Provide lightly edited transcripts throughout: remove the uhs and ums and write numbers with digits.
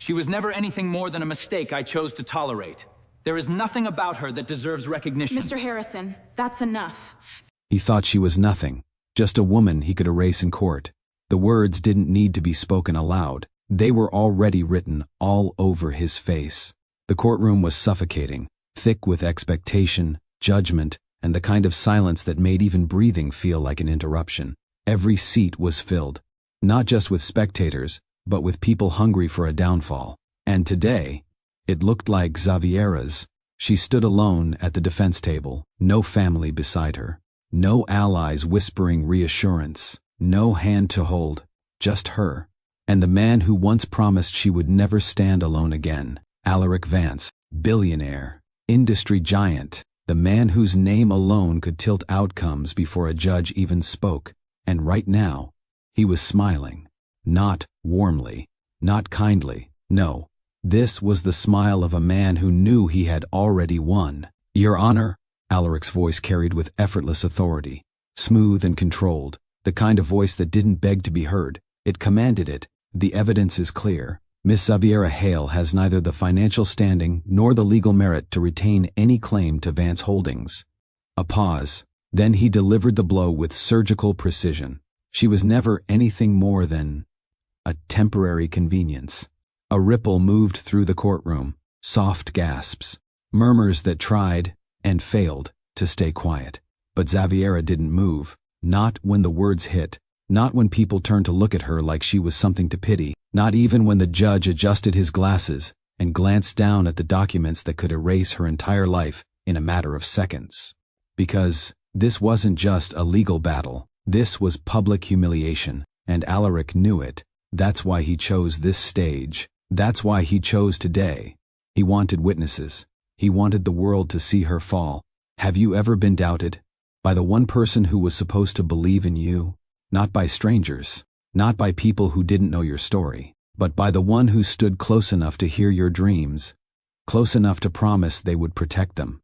She was never anything more than a mistake I chose to tolerate. There is nothing about her that deserves recognition. Mr. Harrison, that's enough. He thought she was nothing, just a woman he could erase in court. The words didn't need to be spoken aloud. They were already written all over his face. The courtroom was suffocating, thick with expectation, judgment, and the kind of silence that made even breathing feel like an interruption. Every seat was filled, not just with spectators, but with people hungry for a downfall. And today, it looked like Xaviera's. She stood alone at the defense table, no family beside her, no allies whispering reassurance, no hand to hold, just her. And the man who once promised she would never stand alone again, Alaric Vance, billionaire, industry giant, the man whose name alone could tilt outcomes before a judge even spoke. And right now, he was smiling. Not warmly, not kindly, no. This was the smile of a man who knew he had already won. Your Honor, Alaric's voice carried with effortless authority, smooth and controlled, the kind of voice that didn't beg to be heard. It commanded it. The evidence is clear. Miss Xaviera Hale has neither the financial standing nor the legal merit to retain any claim to Vance Holdings. A pause. Then he delivered the blow with surgical precision. She was never anything more than a temporary convenience. A ripple moved through the courtroom, soft gasps, murmurs that tried and failed to stay quiet. But Xaviera didn't move, not when the words hit, not when people turned to look at her like she was something to pity, not even when the judge adjusted his glasses and glanced down at the documents that could erase her entire life in a matter of seconds. Because this wasn't just a legal battle, this was public humiliation, and Alaric knew it. That's why he chose this stage. That's why he chose today. He wanted witnesses. He wanted the world to see her fall. Have you ever been doubted? By the one person who was supposed to believe in you? Not by strangers, not by people who didn't know your story, but by the one who stood close enough to hear your dreams, close enough to promise they would protect them,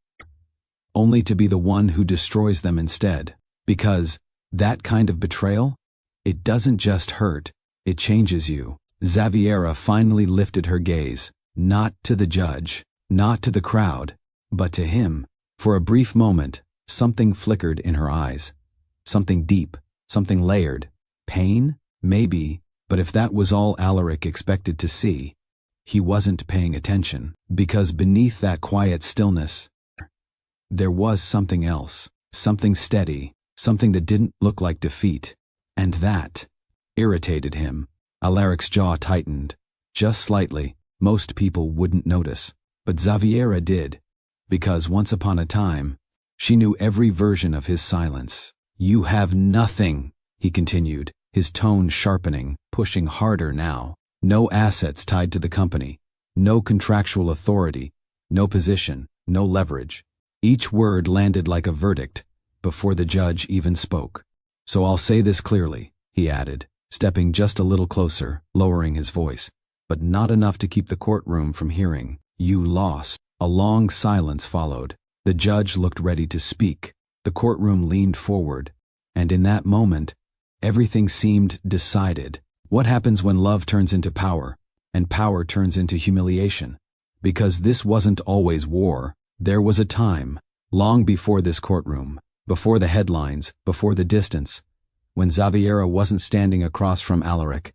only to be the one who destroys them instead. Because that kind of betrayal, it doesn't just hurt, it changes you. Xaviera finally lifted her gaze, not to the judge, not to the crowd, but to him. For a brief moment, something flickered in her eyes. Something deep, something layered. Pain? Maybe, but if that was all Alaric expected to see, he wasn't paying attention. Because beneath that quiet stillness, there was something else, something steady, something that didn't look like defeat. And that irritated him. Alaric's jaw tightened, just slightly. Most people wouldn't notice, but Xaviera did, because once upon a time, she knew every version of his silence. You have nothing, he continued, his tone sharpening, pushing harder now. No assets tied to the company, no contractual authority, no position, no leverage. Each word landed like a verdict before the judge even spoke. So I'll say this clearly, he added, stepping just a little closer, lowering his voice, but not enough to keep the courtroom from hearing. You lost. A long silence followed. The judge looked ready to speak. The courtroom leaned forward, and in that moment, everything seemed decided. What happens when love turns into power, and power turns into humiliation? Because this wasn't always war. There was a time, long before this courtroom, before the headlines, before the distance, when Xaviera wasn't standing across from Alaric.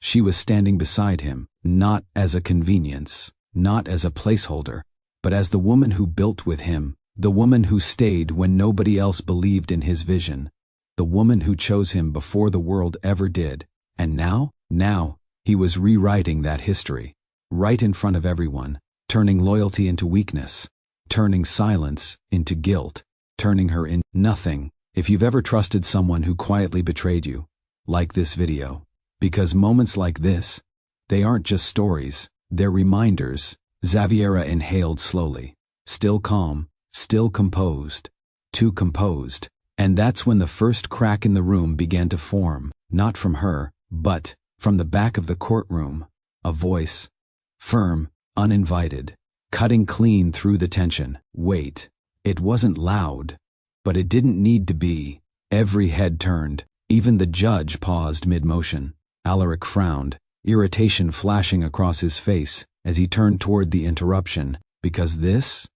She was standing beside him, not as a convenience, not as a placeholder, but as the woman who built with him, the woman who stayed when nobody else believed in his vision, the woman who chose him before the world ever did. And now, he was rewriting that history, right in front of everyone, turning loyalty into weakness, turning silence into guilt, turning her into nothing. If you've ever trusted someone who quietly betrayed you, like this video. Because moments like this, they aren't just stories, they're reminders. Xaviera inhaled slowly, still calm, still composed, too composed. And that's when the first crack in the room began to form, not from her, but from the back of the courtroom. A voice, firm, uninvited, cutting clean through the tension. Wait, it wasn't loud. But it didn't need to be. Every head turned. Even the judge paused mid-motion. Alaric frowned, irritation flashing across his face as he turned toward the interruption. Because this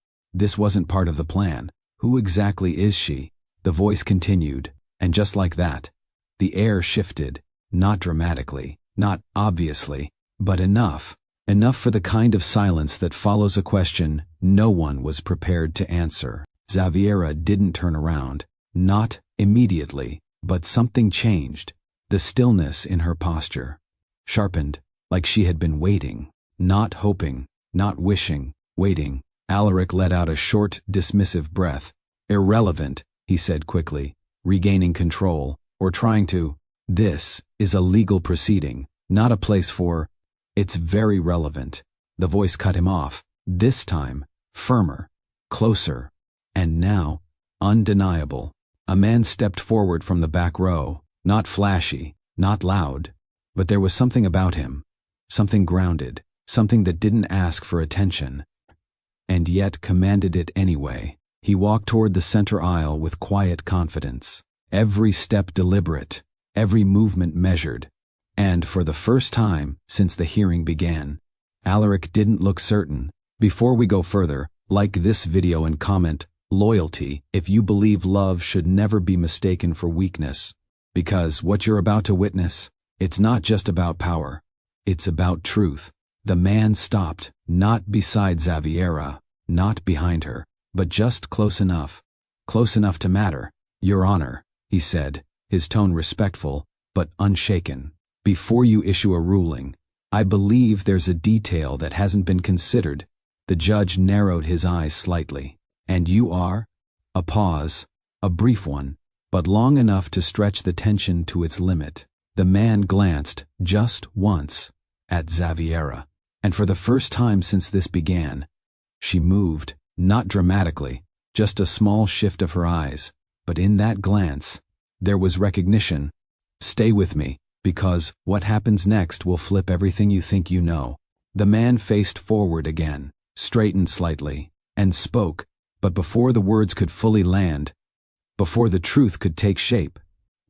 wasn't part of the plan. Who exactly is she? The voice continued, and just like that, the air shifted, not dramatically, not obviously, but enough for the kind of silence that follows a question no one was prepared to answer. Xaviera didn't turn around, not immediately, but something changed. The stillness in her posture sharpened, like she had been waiting, not hoping, not wishing, waiting. Alaric let out a short, dismissive breath. Irrelevant, he said quickly, regaining control, or trying to. This is a legal proceeding, not a place for. It's very relevant. The voice cut him off, this time, firmer, closer, and now, undeniable. A man stepped forward from the back row, not flashy, not loud, but there was something about him, something grounded, something that didn't ask for attention, and yet commanded it anyway. He walked toward the center aisle with quiet confidence, every step deliberate, every movement measured, and for the first time since the hearing began, Alaric didn't look certain. Before we go further, like this video and comment, loyalty, if you believe love should never be mistaken for weakness, because what you're about to witness, it's not just about power, it's about truth. The man stopped, not beside Xaviera, not behind her, but just close enough to matter. Your Honor, he said, his tone respectful, but unshaken. Before you issue a ruling, I believe there's a detail that hasn't been considered. The judge narrowed his eyes slightly. And you are? A pause, a brief one, but long enough to stretch the tension to its limit. The man glanced, just once, at Xaviera, and for the first time since this began, she moved, not dramatically, just a small shift of her eyes, but in that glance, there was recognition. Stay with me, because what happens next will flip everything you think you know. The man faced forward again, straightened slightly, and spoke, but before the words could fully land, before the truth could take shape,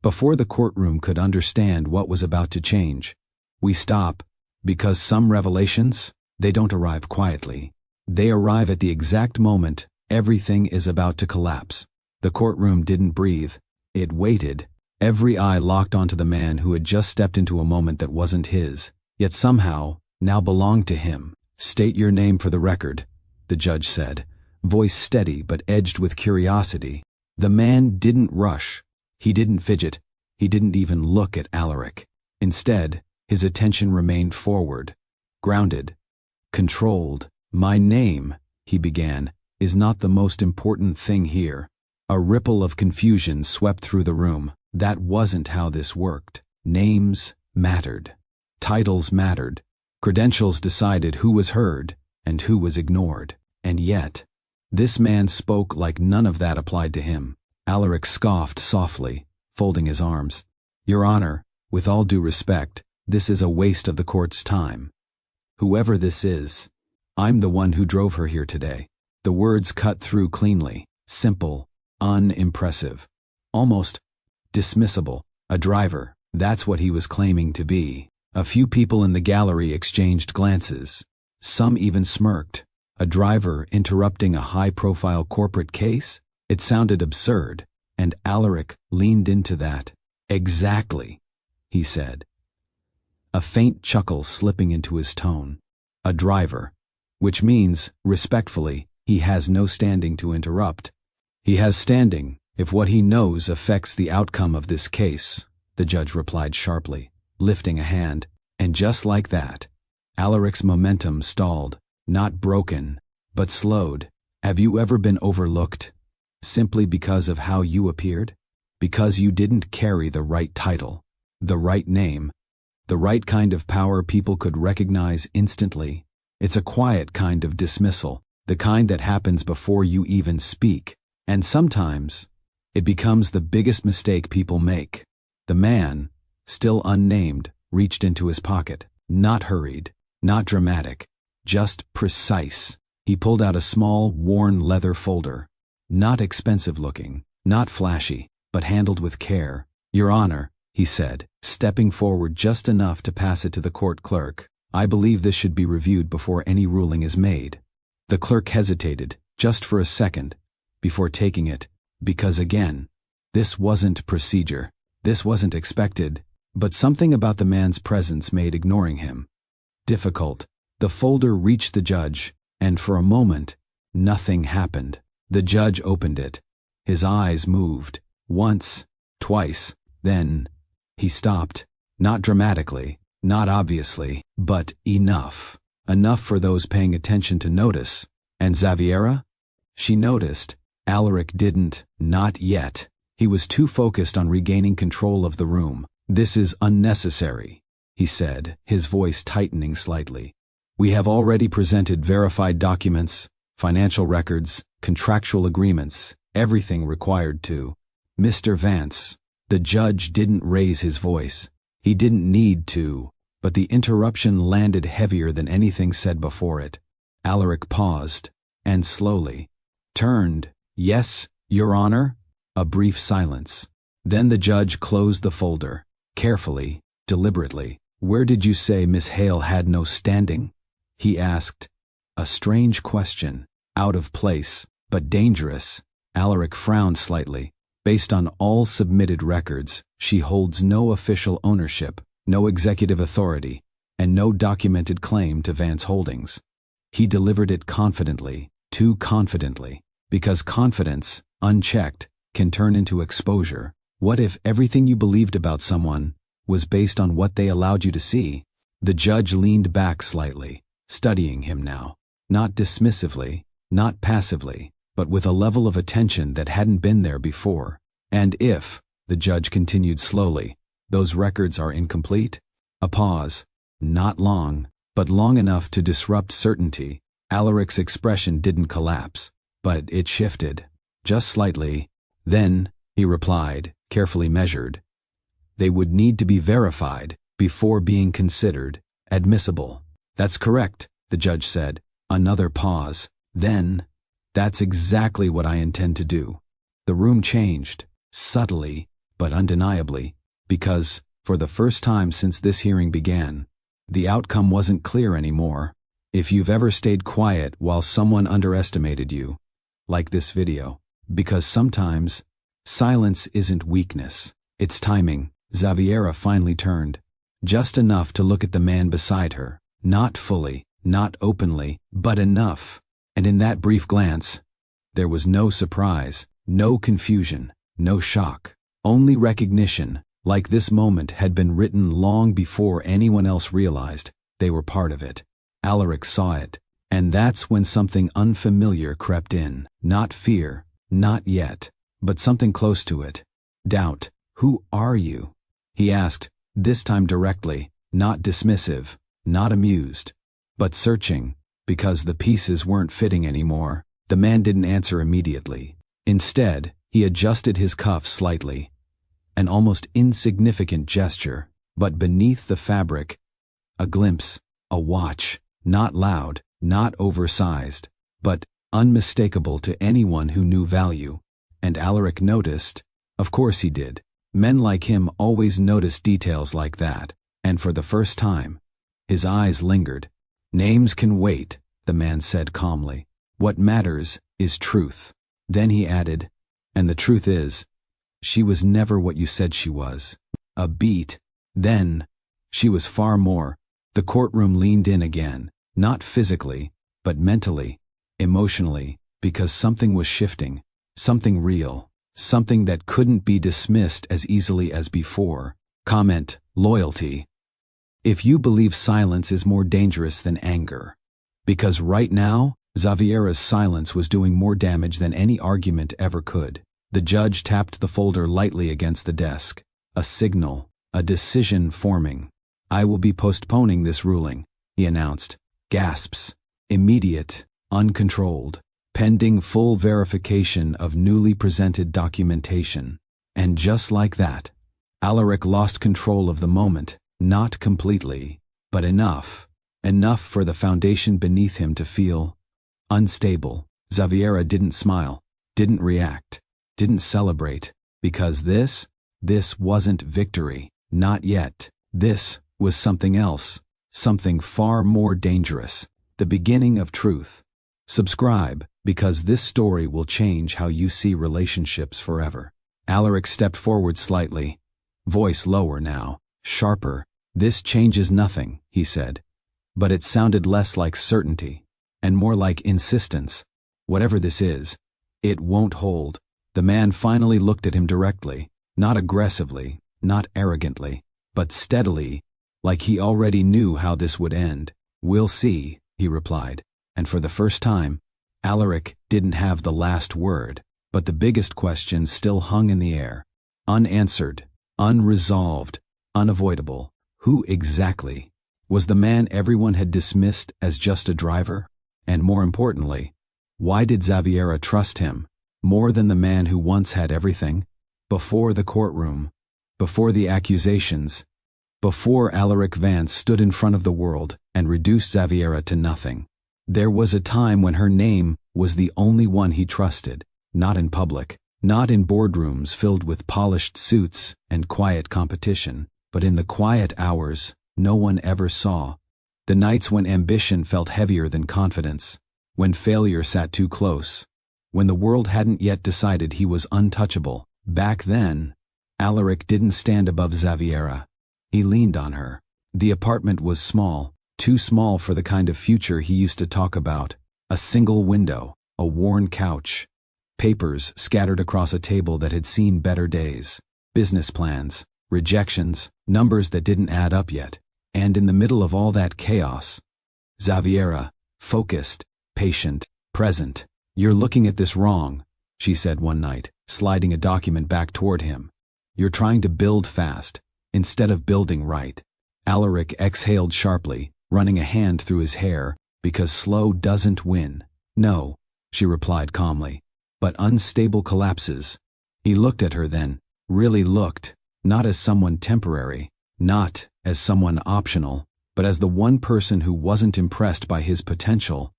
before the courtroom could understand what was about to change. We stop, because some revelations, they don't arrive quietly. They arrive at the exact moment everything is about to collapse. The courtroom didn't breathe. It waited, every eye locked onto the man who had just stepped into a moment that wasn't his, yet somehow now belonged to him. State your name for the record, the judge said, voice steady but edged with curiosity. The man didn't rush. He didn't fidget. He didn't even look at Alaric. Instead, his attention remained forward, grounded, controlled. My name, he began, is not the most important thing here. A ripple of confusion swept through the room. That wasn't how this worked. Names mattered. Titles mattered. Credentials decided who was heard and who was ignored. And yet, this man spoke like none of that applied to him. Alaric scoffed softly, folding his arms. Your Honor, with all due respect, this is a waste of the court's time. Whoever this is, I'm the one who drove her here today. The words cut through cleanly, simple, unimpressive, almost dismissible. A driver, that's what he was claiming to be. A few people in the gallery exchanged glances. Some even smirked. A driver interrupting a high-profile corporate case? It sounded absurd, and Alaric leaned into that. Exactly, he said, a faint chuckle slipping into his tone. A driver, which means, respectfully, he has no standing to interrupt. He has standing if what he knows affects the outcome of this case, the judge replied sharply, lifting a hand, and just like that, Alaric's momentum stalled, not broken, but slowed. Have you ever been overlooked? Simply because of how you appeared? Because you didn't carry the right title, the right name, the right kind of power people could recognize instantly? It's a quiet kind of dismissal, the kind that happens before you even speak, and sometimes it becomes the biggest mistake people make. The man, still unnamed, reached into his pocket, not hurried, not dramatic, just precise. He pulled out a small, worn leather folder, not expensive looking, not flashy, but handled with care. Your Honor, he said, stepping forward just enough to pass it to the court clerk. "I believe this should be reviewed before any ruling is made." The clerk hesitated, just for a second, before taking it, because again, this wasn't procedure. This wasn't expected, but something about the man's presence made ignoring him difficult. The folder reached the judge, and for a moment, nothing happened. The judge opened it. His eyes moved. Once, twice, then he stopped. Not dramatically, not obviously, but enough. Enough for those paying attention to notice. And Xaviera? She noticed. Alaric didn't, not yet. He was too focused on regaining control of the room. "This is unnecessary," he said, his voice tightening slightly. "We have already presented verified documents, financial records, contractual agreements, everything required to." "Mr. Vance." The judge didn't raise his voice. He didn't need to, but the interruption landed heavier than anything said before it. Alaric paused, and slowly turned. "Yes, Your Honor?" A brief silence. Then the judge closed the folder, carefully, deliberately. "Where did you say Miss Hale had no standing?" he asked. A strange question, out of place, but dangerous. Alaric frowned slightly. "Based on all submitted records, she holds no official ownership, no executive authority, and no documented claim to Vance Holdings." He delivered it confidently, too confidently, because confidence, unchecked, can turn into exposure. What if everything you believed about someone was based on what they allowed you to see? The judge leaned back slightly, studying him now, not dismissively, not passively, but with a level of attention that hadn't been there before. "And if," the judge continued slowly, "those records are incomplete?" A pause, not long, but long enough to disrupt certainty. Alaric's expression didn't collapse, but it shifted, just slightly. "Then," he replied, carefully measured, "they would need to be verified before being considered admissible." "That's correct," the judge said. Another pause. "Then, that's exactly what I intend to do." The room changed, subtly, but undeniably, because, for the first time since this hearing began, the outcome wasn't clear anymore. If you've ever stayed quiet while someone underestimated you, like this video, because sometimes silence isn't weakness, it's timing. Xaviera finally turned, just enough to look at the man beside her, not fully, not openly, but enough. And in that brief glance, there was no surprise, no confusion, no shock, only recognition, like this moment had been written long before anyone else realized they were part of it. Alaric saw it, and that's when something unfamiliar crept in. Not fear, not yet, but something close to it. Doubt. "Who are you?" he asked, this time directly, not dismissive, not amused, but searching, because the pieces weren't fitting anymore. The man didn't answer immediately. Instead, he adjusted his cuff slightly, an almost insignificant gesture, but beneath the fabric, a glimpse, a watch, not loud, not oversized, but unmistakable to anyone who knew value. And Alaric noticed. Of course he did. Men like him always notice details like that, and for the first time, his eyes lingered. "Names can wait," the man said calmly. "What matters is truth." Then he added, "And the truth is, she was never what you said she was. A beat. Then, she was far more." The courtroom leaned in again, not physically, but mentally, emotionally, because something was shifting, something real, something that couldn't be dismissed as easily as before. Comment: loyalty. If you believe silence is more dangerous than anger. Because right now, Xaviera's silence was doing more damage than any argument ever could. The judge tapped the folder lightly against the desk. A signal, a decision forming. "I will be postponing this ruling," he announced. Gasps. Immediate, uncontrolled, pending full verification of newly presented documentation. And just like that, Alaric lost control of the moment, not completely, but enough for the foundation beneath him to feel unstable. Xaviera didn't smile, didn't react, didn't celebrate, because this This wasn't victory. Not yet. This was something else. Something far more dangerous. The beginning of truth. Subscribe, because this story will change how you see relationships forever. Alaric stepped forward slightly, voice lower now, sharper. This changes nothing, he said. But it sounded less like certainty, and more like insistence. Whatever this is, it won't hold. The man finally looked at him directly, not aggressively, not arrogantly, but steadily, like he already knew how this would end. "We'll see," he replied, and for the first time, Alaric didn't have the last word, but the biggest question still hung in the air. Unanswered, unresolved, unavoidable. Who exactly? Was the man everyone had dismissed as just a driver? And more importantly, why did Xaviera trust him, more than the man who once had everything? Before the courtroom, before the accusations, before Alaric Vance stood in front of the world and reduced Xaviera to nothing, there was a time when her name was the only one he trusted, not in public, not in boardrooms filled with polished suits and quiet competition, but in the quiet hours no one ever saw. The nights when ambition felt heavier than confidence, when failure sat too close, when the world hadn't yet decided he was untouchable. Back then, Alaric didn't stand above Xaviera. He leaned on her. The apartment was small, too small for the kind of future he used to talk about. A single window, a worn couch, papers scattered across a table that had seen better days, business plans, rejections, numbers that didn't add up yet. And in the middle of all that chaos, Xaviera, focused, patient, present. "You're looking at this wrong," she said one night, sliding a document back toward him. "You're trying to build fast, instead of building right." Alaric exhaled sharply, running a hand through his hair, because slow doesn't win. "No," she replied calmly, "but unstable collapses." He looked at her then, really looked, not as someone temporary, not as someone optional, but as the one person who wasn't impressed by his potential,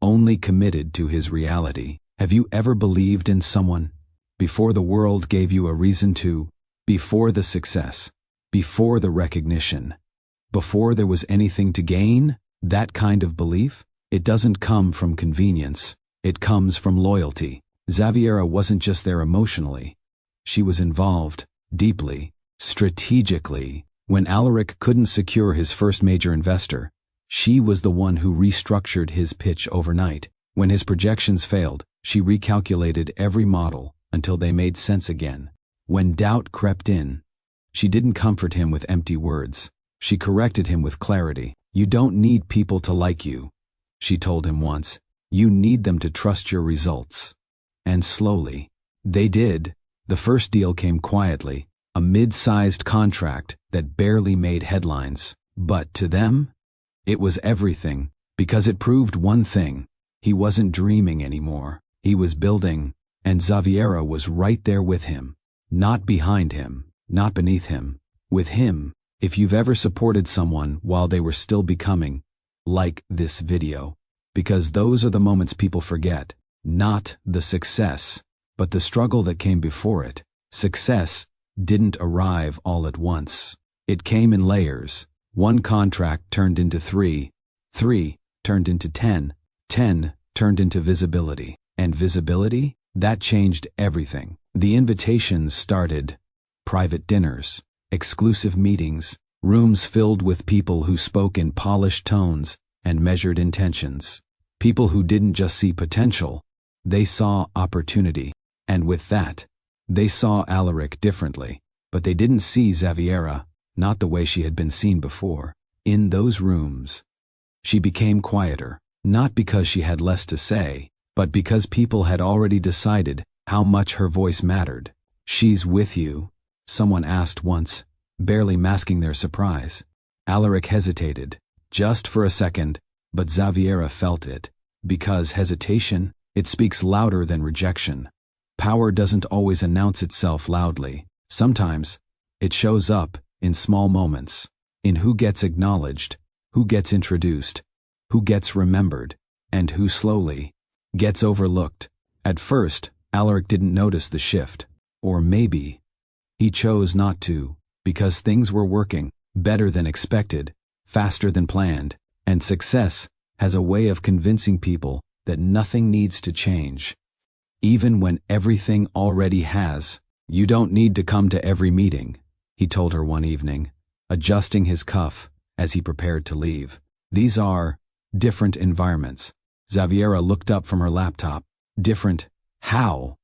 only committed to his reality. Have you ever believed in someone? Before the world gave you a reason to? Before the success? Before the recognition? Before there was anything to gain? That kind of belief? It doesn't come from convenience. It comes from loyalty. Xaviera wasn't just there emotionally. She was involved, deeply, strategically. When Alaric couldn't secure his first major investor, she was the one who restructured his pitch overnight. When his projections failed, she recalculated every model until they made sense again. When doubt crept in, she didn't comfort him with empty words. She corrected him with clarity. "You don't need people to like you," she told him once. "You need them to trust your results." And slowly, they did. The first deal came quietly, a mid-sized contract that barely made headlines. But to them, it was everything, because it proved one thing: he wasn't dreaming anymore. He was building, and Xaviera was right there with him. Not behind him, not beneath him. With him. If you've ever supported someone while they were still becoming, like this video. Because those are the moments people forget. Not the success, but the struggle that came before it. Success didn't arrive all at once. It came in layers. One contract turned into 3, 3 turned into 10, 10 turned into visibility. And visibility? That changed everything. The invitations started. Private dinners, exclusive meetings, rooms filled with people who spoke in polished tones and measured intentions. People who didn't just see potential, they saw opportunity. And with that, they saw Alaric differently. But they didn't see Xaviera, not the way she had been seen before. In those rooms, she became quieter, not because she had less to say, but because people had already decided how much her voice mattered. "She's with you?" someone asked once, barely masking their surprise. Alaric hesitated, just for a second, but Xaviera felt it. Because hesitation, it speaks louder than rejection. Power doesn't always announce itself loudly. Sometimes, it shows up in small moments, in who gets acknowledged, who gets introduced, who gets remembered, and who slowly gets overlooked. At first, Alaric didn't notice the shift. Or maybe He chose not to, because things were working better than expected, faster than planned, and success has a way of convincing people that nothing needs to change. Even when everything already has. You don't need to come to every meeting, he told her one evening, adjusting his cuff as he prepared to leave. These are different environments. Xaviera looked up from her laptop. Different how?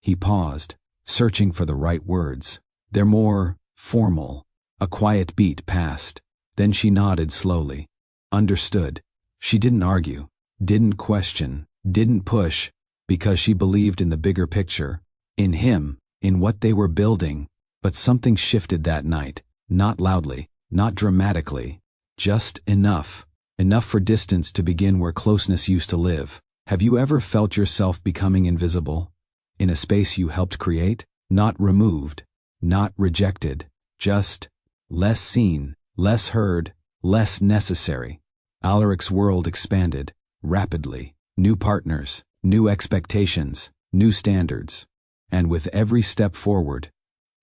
He paused, searching for the right words. They're more formal. A quiet beat passed. Then she nodded slowly. Understood. She didn't argue, didn't question, didn't push, because she believed in the bigger picture, in him, in what they were building. But something shifted that night, not loudly, not dramatically, just enough. Enough for distance to begin where closeness used to live. Have you ever felt yourself becoming invisible? In a space you helped create? Not removed, not rejected, just less seen, less heard, less necessary. Alaric's world expanded, rapidly. New partners, new expectations, new standards. And with every step forward,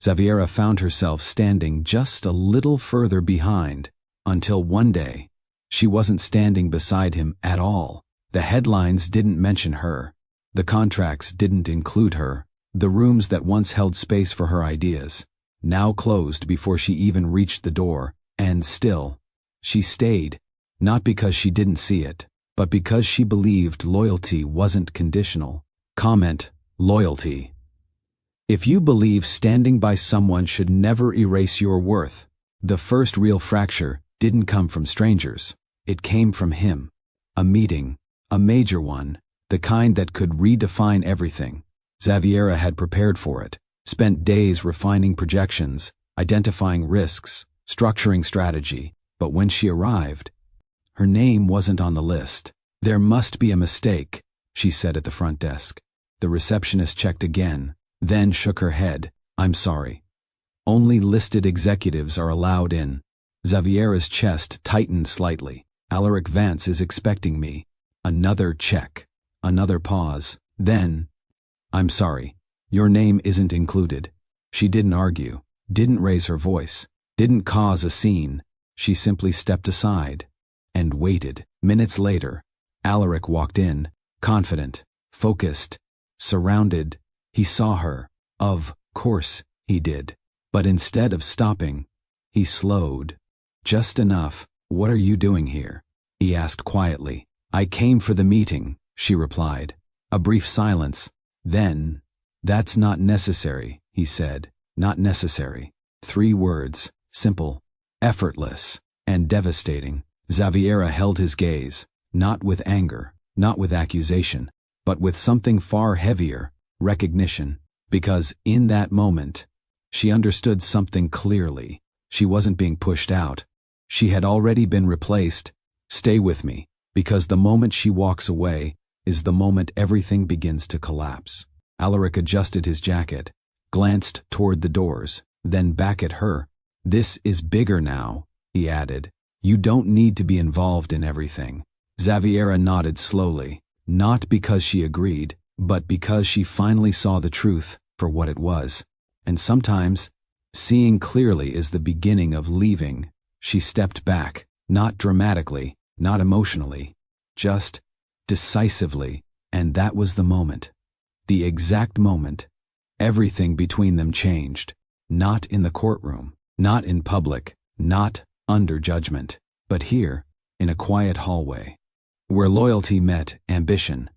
Xaviera found herself standing just a little further behind, until one day, she wasn't standing beside him at all. The headlines didn't mention her. The contracts didn't include her. The rooms that once held space for her ideas, now closed before she even reached the door, and still, she stayed, not because she didn't see it, but because she believed loyalty wasn't conditional. Comment, loyalty. If you believe standing by someone should never erase your worth, the first real fracture didn't come from strangers. It came from him. A meeting, a major one, the kind that could redefine everything. Xaviera had prepared for it, spent days refining projections, identifying risks, structuring strategy, but when she arrived, her name wasn't on the list. There must be a mistake, she said at the front desk. The receptionist checked again, then shook her head. I'm sorry. Only listed executives are allowed in. Xaviera's chest tightened slightly. Alaric Vance is expecting me. Another check. Another pause. Then, I'm sorry. Your name isn't included. She didn't argue, didn't raise her voice, didn't cause a scene. She simply stepped aside and waited. Minutes later, Alaric walked in, confident, focused, surrounded. He saw her. Of course he did. But instead of stopping, he slowed. Just enough. What are you doing here? He asked quietly. I came for the meeting, she replied. A brief silence. Then, that's not necessary, he said. Not necessary. 3 words, simple, effortless, and devastating. Xaviera held his gaze, not with anger, not with accusation, but with something far heavier, recognition. Because in that moment, she understood something clearly. She wasn't being pushed out. She had already been replaced. Stay with me, because the moment she walks away is the moment everything begins to collapse. Alaric adjusted his jacket, glanced toward the doors, then back at her. This is bigger now, he added. You don't need to be involved in everything. Xaviera nodded slowly, not because she agreed, but because she finally saw the truth for what it was. And sometimes, seeing clearly is the beginning of leaving. She stepped back, not dramatically, not emotionally, just decisively, and that was the moment. The exact moment. Everything between them changed. Not in the courtroom, not in public, not under judgment, but here, in a quiet hallway, where loyalty met ambition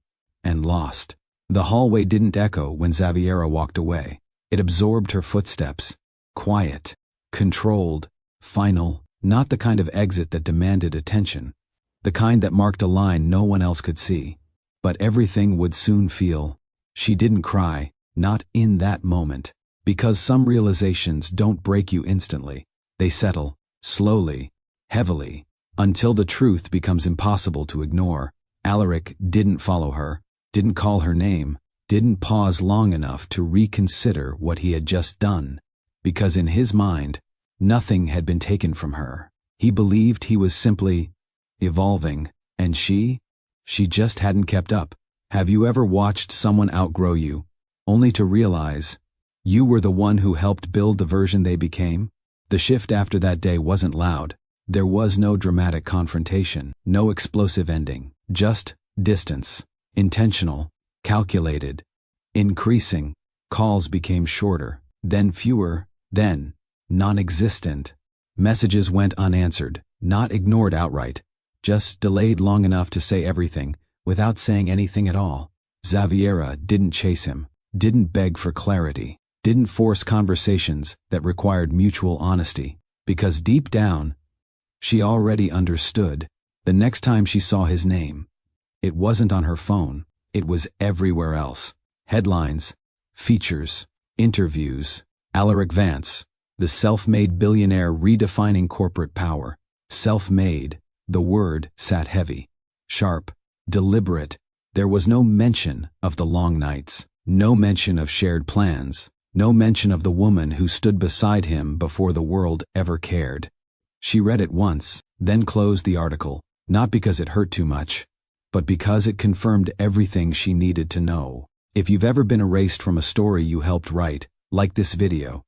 and lost. The hallway didn't echo when Xaviera walked away. It absorbed her footsteps. Quiet, controlled, final, not the kind of exit that demanded attention, the kind that marked a line no one else could see. But everything would soon feel. She didn't cry, not in that moment, because some realizations don't break you instantly. They settle, slowly, heavily, until the truth becomes impossible to ignore. Alaric didn't follow her, didn't call her name, didn't pause long enough to reconsider what he had just done, because in his mind, nothing had been taken from her. He believed he was simply evolving, and she just hadn't kept up. Have you ever watched someone outgrow you, only to realize You were the one who helped build the version they became? The shift after that day wasn't loud. There was no dramatic confrontation, no explosive ending, just distance. Intentional, calculated, increasing. Calls became shorter, then fewer, then non-existent. Messages went unanswered, not ignored outright, just delayed long enough to say everything without saying anything at all. Xaviera didn't chase him, didn't beg for clarity, didn't force conversations that required mutual honesty, because deep down, she already understood. The next time she saw his name, it wasn't on her phone, it was everywhere else. Headlines, features, interviews. Alaric Vance, the self-made billionaire redefining corporate power. Self-made, the word sat heavy, sharp, deliberate. There was no mention of the long nights, no mention of shared plans, no mention of the woman who stood beside him before the world ever cared. She read it once, then closed the article, not because it hurt too much, but because it confirmed everything she needed to know. If you've ever been erased from a story you helped write, like this video,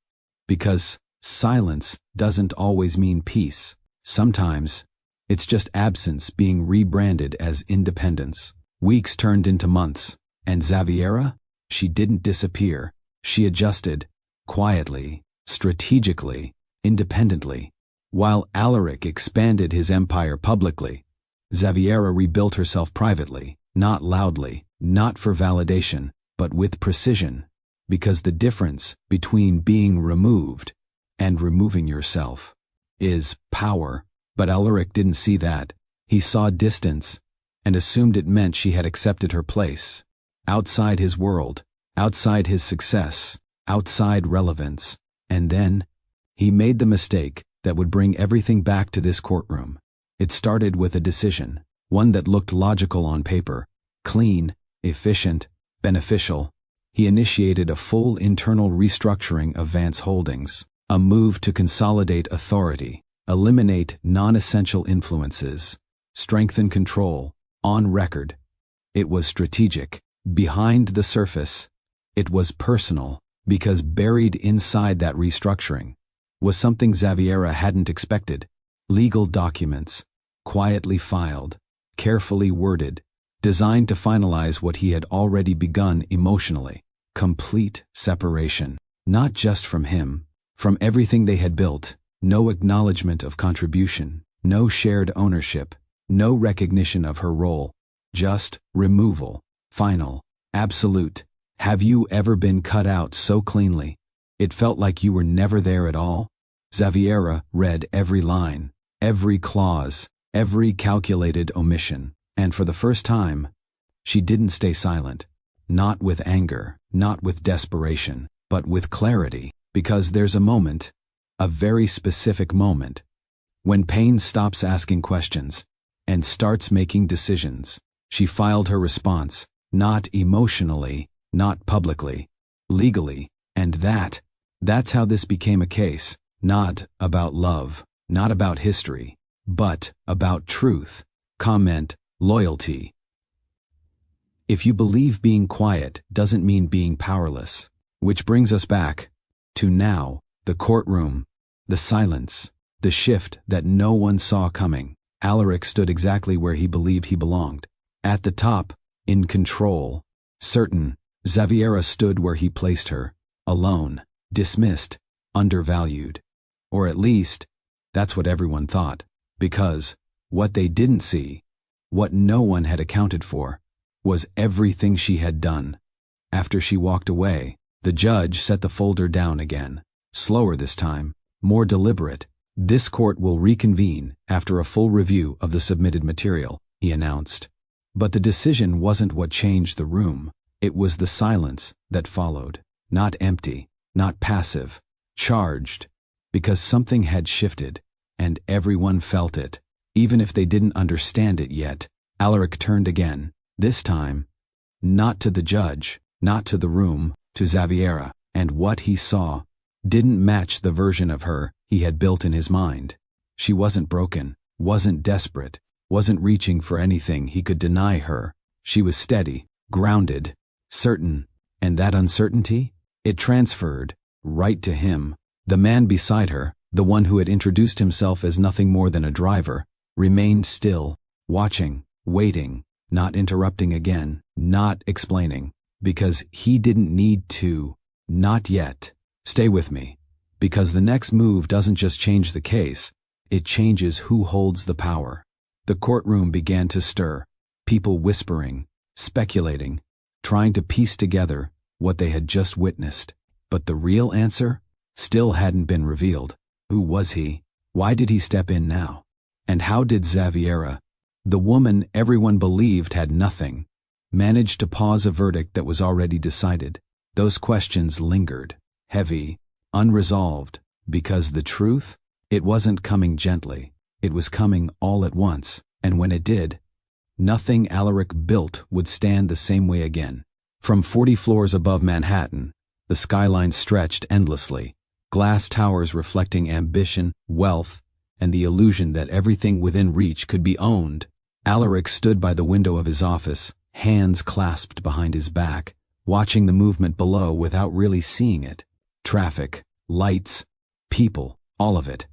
because silence doesn't always mean peace. Sometimes, it's just absence being rebranded as independence. Weeks turned into months, and Xaviera? She didn't disappear. She adjusted, quietly, strategically, independently. While Alaric expanded his empire publicly, Xaviera rebuilt herself privately, not loudly, not for validation, but with precision, because the difference between being removed and removing yourself is power. But Alaric didn't see that. He saw distance and assumed it meant she had accepted her place, outside his world, outside his success, outside relevance. And then, he made the mistake that would bring everything back to this courtroom. It started with a decision, one that looked logical on paper, clean, efficient, beneficial. He initiated a full internal restructuring of Vance Holdings, a move to consolidate authority, eliminate non-essential influences, strengthen control, on record. It was strategic. Behind the surface, it was personal, because buried inside that restructuring was something Xaviera hadn't expected. Legal documents, quietly filed, carefully worded, designed to finalize what he had already begun emotionally. Complete separation, not just from him, from everything they had built. No acknowledgement of contribution, no shared ownership, no recognition of her role, just removal, final, absolute. Have you ever been cut out so cleanly? It felt like you were never there at all. Xaviera read every line, every clause, every calculated omission, and for the first time, she didn't stay silent. Not with anger, not with desperation, but with clarity, because there's a moment, a very specific moment, when pain stops asking questions and starts making decisions. She filed her response, not emotionally, not publicly, legally, and that's how this became a case, not about love, not about history, but about truth, comment, loyalty. If you believe being quiet doesn't mean being powerless, which brings us back to now, the courtroom, the silence, the shift that no one saw coming. Alaric stood exactly where he believed he belonged, at the top, in control, certain. Xaviera stood where he placed her, alone, dismissed, undervalued. Or at least, that's what everyone thought, because what they didn't see, what no one had accounted for, was everything she had done. After she walked away, the judge set the folder down again, slower this time, more deliberate. This court will reconvene after a full review of the submitted material, he announced. But the decision wasn't what changed the room. It was the silence that followed, not empty, not passive, charged, because something had shifted, and everyone felt it, even if they didn't understand it yet. Alaric turned again, this time, not to the judge, not to the room, to Xaviera, and what he saw didn't match the version of her he had built in his mind. She wasn't broken, wasn't desperate, wasn't reaching for anything he could deny her. She was steady, grounded, certain, and that uncertainty? It transferred right to him. The man beside her, the one who had introduced himself as nothing more than a driver, remained still, watching, waiting, not interrupting again, not explaining, because he didn't need to. Not yet. Stay with me. Because the next move doesn't just change the case, it changes who holds the power. The courtroom began to stir, people whispering, speculating, trying to piece together what they had just witnessed. But the real answer still hadn't been revealed. Who was he? Why did he step in now? And how did Xaviera, the woman everyone believed had nothing, manage to pause a verdict that was already decided? Those questions lingered, heavy, unresolved, because the truth, it wasn't coming gently. It was coming all at once, and when it did, nothing Alaric built would stand the same way again. From 40 floors above Manhattan, the skyline stretched endlessly, glass towers reflecting ambition, wealth, and the illusion that everything within reach could be owned. Alaric stood by the window of his office, hands clasped behind his back, watching the movement below without really seeing it. Traffic, lights, people, all of it.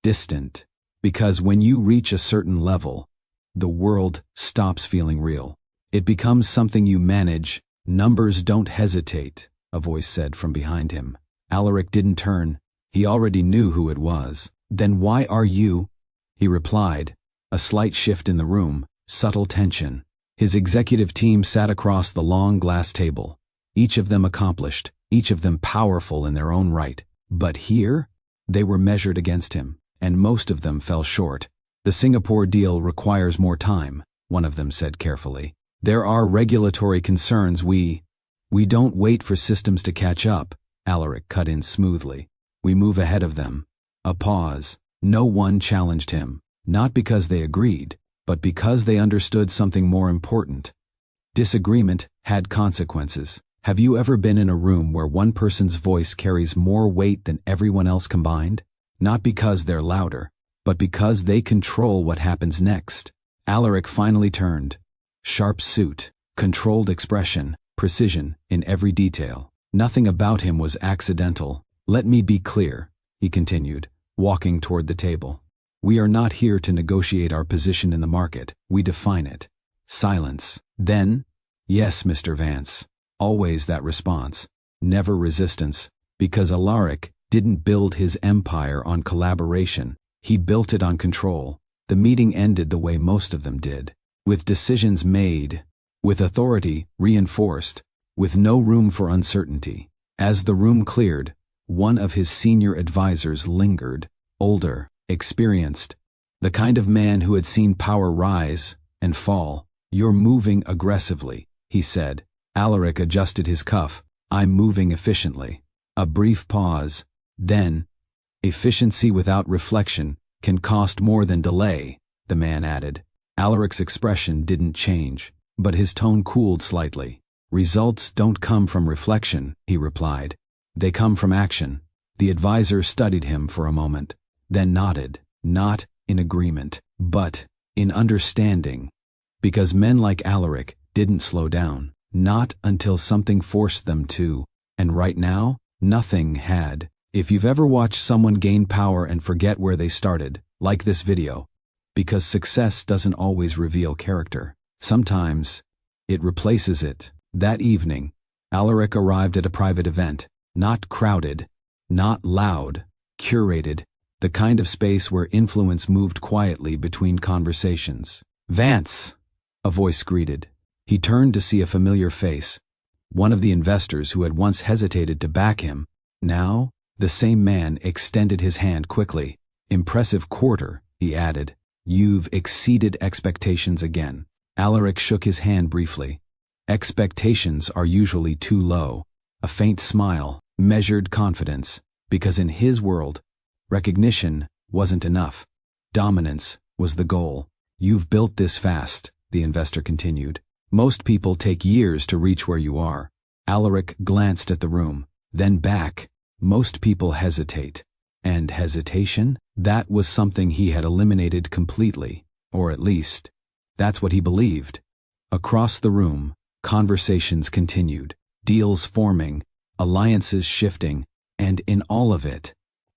Distant. Because when you reach a certain level, the world stops feeling real. It becomes something you manage. Numbers don't hesitate, a voice said from behind him. Alaric didn't turn. He already knew who it was. Then why are you? He replied. A slight shift in the room, subtle tension. His executive team sat across the long glass table, each of them accomplished, each of them powerful in their own right. But here, they were measured against him, and most of them fell short. The Singapore deal requires more time, one of them said carefully. There are regulatory concerns. We don't wait for systems to catch up, Alaric cut in smoothly. We move ahead of them. A pause. No one challenged him, not because they agreed, but because they understood something more important. Disagreement had consequences. Have you ever been in a room where one person's voice carries more weight than everyone else combined? Not because they're louder, but because they control what happens next. Alaric finally turned. Sharp suit, controlled expression, precision in every detail. Nothing about him was accidental. Let me be clear, he continued, walking toward the table. We are not here to negotiate our position in the market. We define it. Silence. Then, yes, Mr. Vance. Always that response. Never resistance. Because Alaric didn't build his empire on collaboration. He built it on control. The meeting ended the way most of them did. With decisions made. With authority reinforced. With no room for uncertainty. As the room cleared, one of his senior advisors lingered. Older, experienced. The kind of man who had seen power rise and fall. You're moving aggressively, he said. Alaric adjusted his cuff. I'm moving efficiently. A brief pause. Then, efficiency without reflection can cost more than delay, the man added. Alaric's expression didn't change, but his tone cooled slightly. Results don't come from reflection, he replied. They come from action. The advisor studied him for a moment, then nodded, not in agreement, but in understanding. Because men like Alaric didn't slow down, not until something forced them to, and right now, nothing had. If you've ever watched someone gain power and forget where they started, like this video, because success doesn't always reveal character. Sometimes, it replaces it. That evening, Alaric arrived at a private event, not crowded, not loud, curated, the kind of space where influence moved quietly between conversations. Vance, a voice greeted. He turned to see a familiar face, one of the investors who had once hesitated to back him. Now, the same man extended his hand quickly. Impressive quarter, he added. You've exceeded expectations again. Alaric shook his hand briefly. Expectations are usually too low. A faint smile, measured confidence, because in his world, recognition wasn't enough. Dominance was the goal. You've built this fast, the investor continued. Most people take years to reach where you are. Alaric glanced at the room, then back. Most people hesitate. And hesitation? That was something he had eliminated completely, or at least, that's what he believed. Across the room, conversations continued, deals forming, alliances shifting, and in all of it,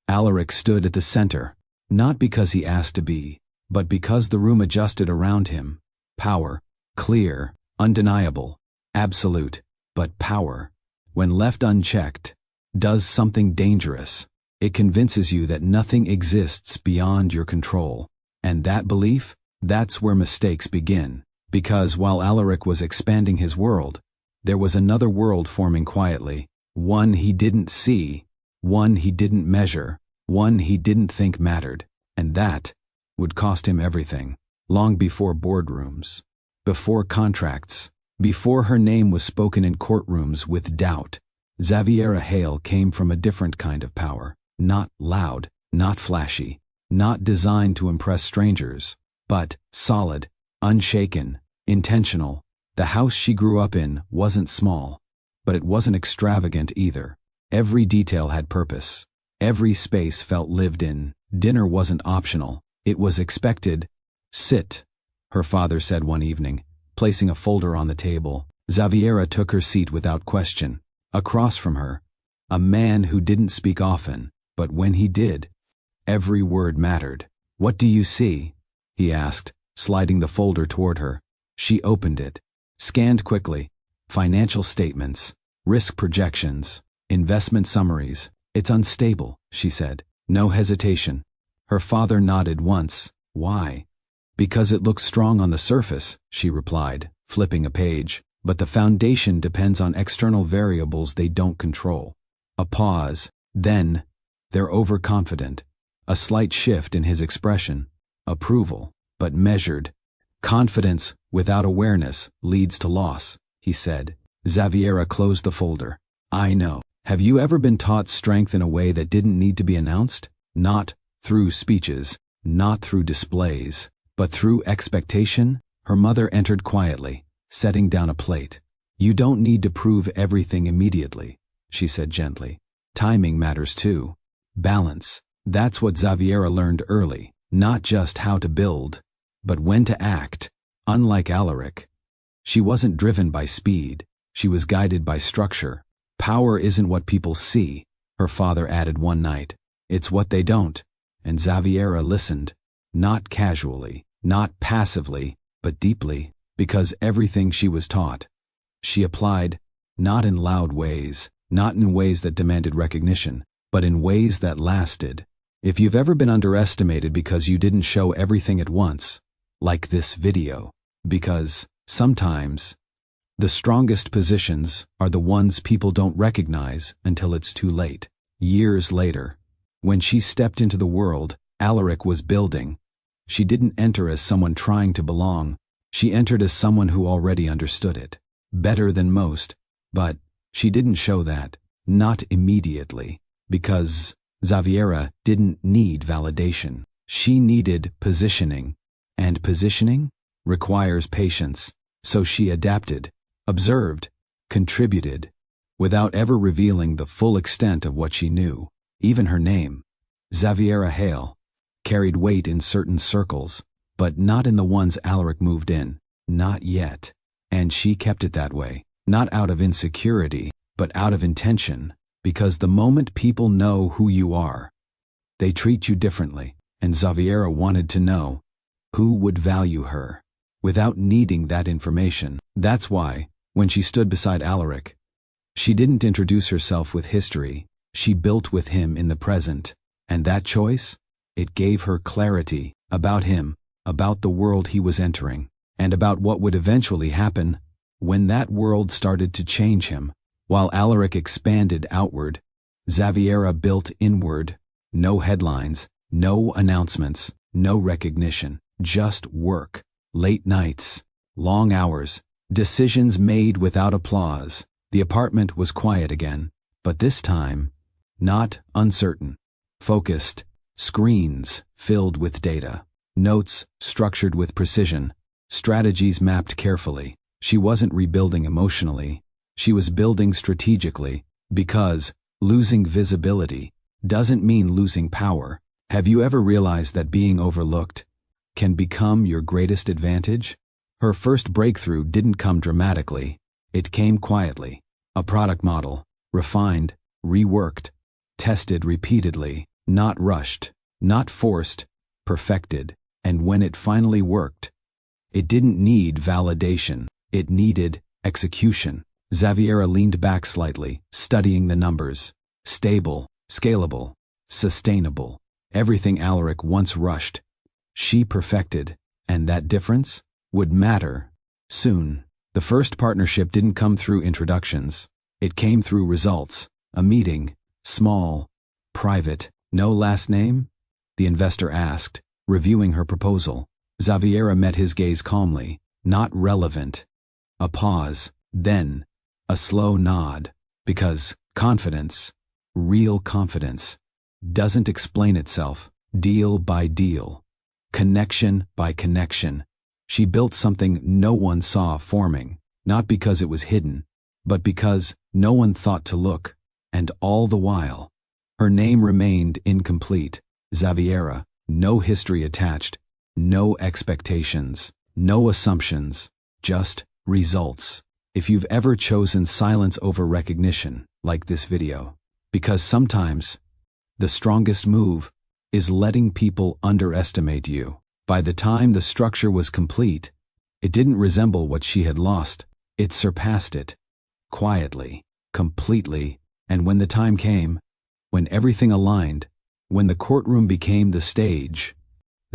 Alaric stood at the center, not because he asked to be, but because the room adjusted around him. Power, clear, undeniable, absolute, but power, when left unchecked, does something dangerous. It convinces you that nothing exists beyond your control. And that belief, that's where mistakes begin. Because while Alaric was expanding his world, there was another world forming quietly, one he didn't see, one he didn't measure, one he didn't think mattered. And that would cost him everything, long before boardrooms, before contracts, before her name was spoken in courtrooms with doubt. Xaviera Hale came from a different kind of power, not loud, not flashy, not designed to impress strangers, but solid, unshaken, intentional. The house she grew up in wasn't small, but it wasn't extravagant either. Every detail had purpose. Every space felt lived in. Dinner wasn't optional. It was expected. Sit, her father said one evening, placing a folder on the table. Xaviera took her seat without question. Across from her, a man who didn't speak often, but when he did, every word mattered. What do you see? He asked, sliding the folder toward her. She opened it, scanned quickly. Financial statements, risk projections, investment summaries. It's unstable, she said. No hesitation. Her father nodded once. Why? Because it looks strong on the surface, she replied, flipping a page. But the foundation depends on external variables they don't control. A pause. Then, they're overconfident. A slight shift in his expression. Approval, but measured. Confidence without awareness leads to loss, he said. Xaviera closed the folder. I know. Have you ever been taught strength in a way that didn't need to be announced? Not through speeches, not through displays, but through expectation? Her mother entered quietly, setting down a plate. You don't need to prove everything immediately, she said gently. Timing matters too. Balance. That's what Xaviera learned early. Not just how to build, but when to act. Unlike Alaric, she wasn't driven by speed. She was guided by structure. Power isn't what people see, her father added one night. It's what they don't. And Xaviera listened. Not casually, not passively, but deeply. Because everything she was taught, she applied, not in loud ways, not in ways that demanded recognition, but in ways that lasted. If you've ever been underestimated because you didn't show everything at once, like this video, because sometimes the strongest positions are the ones people don't recognize until it's too late. Years later, when she stepped into the world Alaric was building, she didn't enter as someone trying to belong. She entered as someone who already understood it, better than most, but she didn't show that, not immediately, because Xaviera didn't need validation. She needed positioning, and positioning requires patience, so she adapted, observed, contributed, without ever revealing the full extent of what she knew. Even her name, Xaviera Hale, carried weight in certain circles, but not in the ones Alaric moved in, not yet. And she kept it that way, not out of insecurity, but out of intention, because the moment people know who you are, they treat you differently, and Xaviera wanted to know who would value her, without needing that information. That's why, when she stood beside Alaric, she didn't introduce herself with history, she built with him in the present, and that choice, it gave her clarity about him, about the world he was entering, and about what would eventually happen when that world started to change him. While Alaric expanded outward, Xaviera built inward. No headlines, no announcements, no recognition, just work, late nights, long hours, decisions made without applause. The apartment was quiet again, but this time, not uncertain, focused, screens filled with data. Notes structured with precision, strategies mapped carefully. She wasn't rebuilding emotionally, she was building strategically, because losing visibility doesn't mean losing power. Have you ever realized that being overlooked can become your greatest advantage? Her first breakthrough didn't come dramatically, it came quietly. A product model, Refined, reworked, tested repeatedly, not rushed, not forced, perfected. And when it finally worked, it didn't need validation, it needed execution. Xaviera leaned back slightly, studying the numbers. Stable, scalable, sustainable. Everything Alaric once rushed, she perfected, and that difference would matter soon. The first partnership didn't come through introductions. It came through results. A meeting, small, private. No last name? The investor asked, reviewing her proposal. Xaviera met his gaze calmly. Not relevant. A pause, then a slow nod. Because confidence, real confidence, doesn't explain itself, deal by deal, connection by connection. She built something no one saw forming, not because it was hidden, but because no one thought to look. And all the while, her name remained incomplete. Xaviera, no history attached, no expectations, no assumptions, just results. If you've ever chosen silence over recognition, like this video, because sometimes the strongest move is letting people underestimate you. By the time the structure was complete, it didn't resemble what she had lost. It surpassed it. Quietly, completely, and when the time came, when everything aligned, when the courtroom became the stage,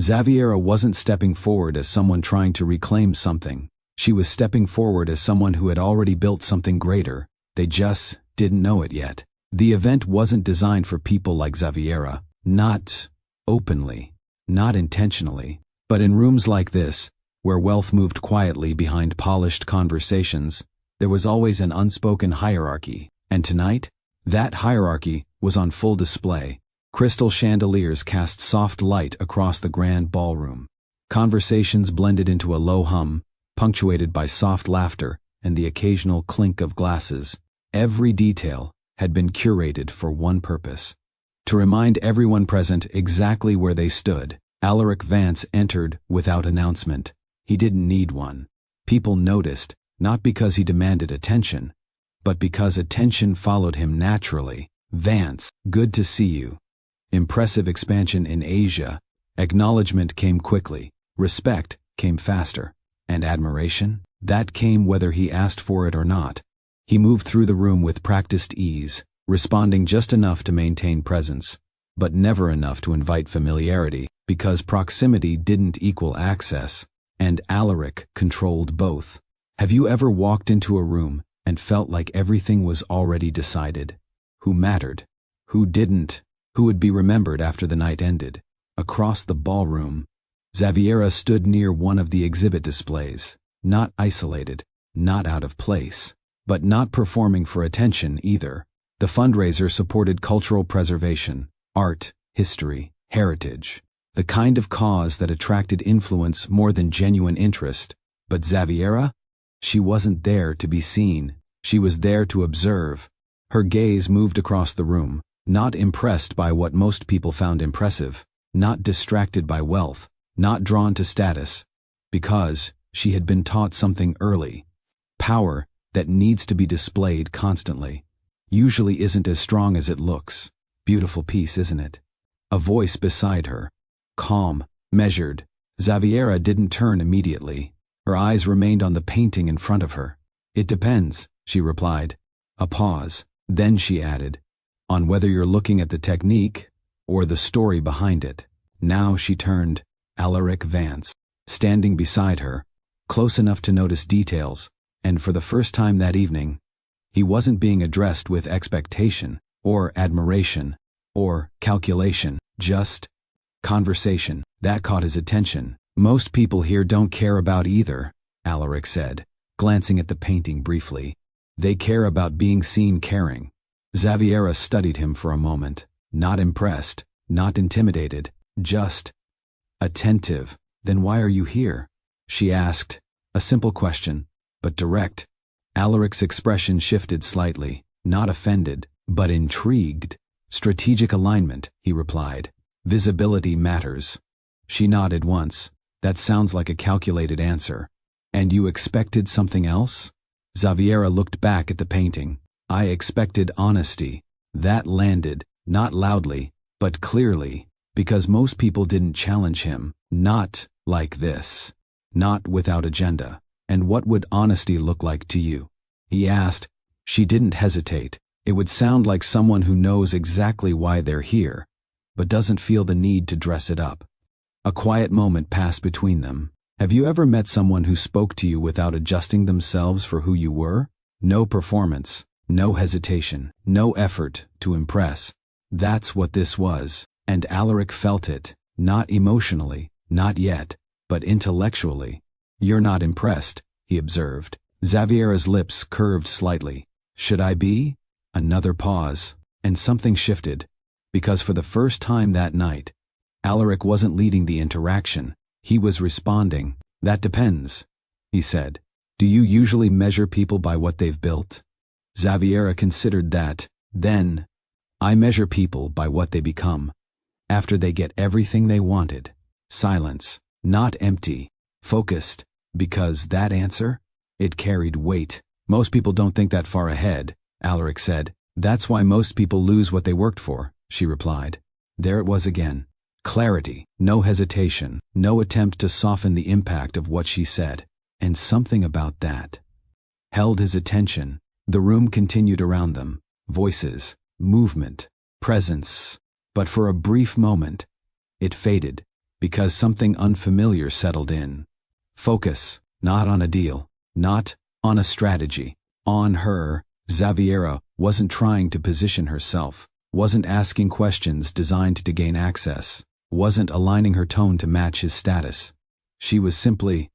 Xaviera wasn't stepping forward as someone trying to reclaim something. She was stepping forward as someone who had already built something greater. They just didn't know it yet. The event wasn't designed for people like Xaviera, not openly, not intentionally. But in rooms like this, where wealth moved quietly behind polished conversations, there was always an unspoken hierarchy. And tonight, that hierarchy was on full display. Crystal chandeliers cast soft light across the grand ballroom. Conversations blended into a low hum, punctuated by soft laughter and the occasional clink of glasses. Every detail had been curated for one purpose: to remind everyone present exactly where they stood. Alaric Vance entered without announcement. He didn't need one. People noticed, not because he demanded attention, but because attention followed him naturally. Vance, good to see you. Impressive expansion in Asia. Acknowledgement came quickly. Respect came faster. And admiration? That came whether he asked for it or not. He moved through the room with practiced ease, responding just enough to maintain presence, but never enough to invite familiarity, because proximity didn't equal access, and Alaric controlled both. Have you ever walked into a room and felt like everything was already decided? Who mattered? Who didn't? Who would be remembered after the night ended? Across the ballroom, Xaviera stood near one of the exhibit displays, not isolated, not out of place, but not performing for attention either. The fundraiser supported cultural preservation, art, history, heritage, the kind of cause that attracted influence more than genuine interest. But Xaviera? She wasn't there to be seen. She was there to observe. Her gaze moved across the room, not impressed by what most people found impressive, not distracted by wealth, not drawn to status, because she had been taught something early. Power that needs to be displayed constantly usually isn't as strong as it looks. Beautiful piece, isn't it? A voice beside her, calm, measured. Xaviera didn't turn immediately. Her eyes remained on the painting in front of her. It depends, she replied. A pause. Then she added, on whether you're looking at the technique or the story behind it. Now she turned. Alaric Vance, standing beside her, close enough to notice details, and for the first time that evening, he wasn't being addressed with expectation, or admiration, or calculation, just conversation. That caught his attention. Most people here don't care about either, Alaric said, glancing at the painting briefly. They care about being seen caring. Xaviera studied him for a moment, not impressed, not intimidated, just attentive. Then why are you here? She asked, a simple question, but direct. Alaric's expression shifted slightly, not offended, but intrigued. Strategic alignment, he replied. Visibility matters. She nodded once. That sounds like a calculated answer. And you expected something else? Xaviera looked back at the painting. I expected honesty. That landed, not loudly, but clearly, because most people didn't challenge him. Not like this. Not without agenda. And what would honesty look like to you? He asked. She didn't hesitate. It would sound like someone who knows exactly why they're here, but doesn't feel the need to dress it up. A quiet moment passed between them. Have you ever met someone who spoke to you without adjusting themselves for who you were? No performance, no hesitation, no effort to impress. That's what this was, and Alaric felt it, not emotionally, not yet, but intellectually. You're not impressed, he observed. Xaviera's lips curved slightly. Should I be? Another pause, and something shifted, because for the first time that night, Alaric wasn't leading the interaction. He was responding. That depends, he said. Do you usually measure people by what they've built? Xaviera considered that. Then, I measure people by what they become. After they get everything they wanted. Silence, not empty, focused, because that answer, it carried weight. Most people don't think that far ahead, Alaric said. That's why most people lose what they worked for, she replied. There it was again. Clarity, no hesitation, no attempt to soften the impact of what she said. And something about that held his attention. The room continued around them. Voices, movement, presence. But for a brief moment, it faded, because something unfamiliar settled in. Focus, not on a deal, not on a strategy, on her. Xaviera wasn't trying to position herself, wasn't asking questions designed to gain access, wasn't aligning her tone to match his status. She was simply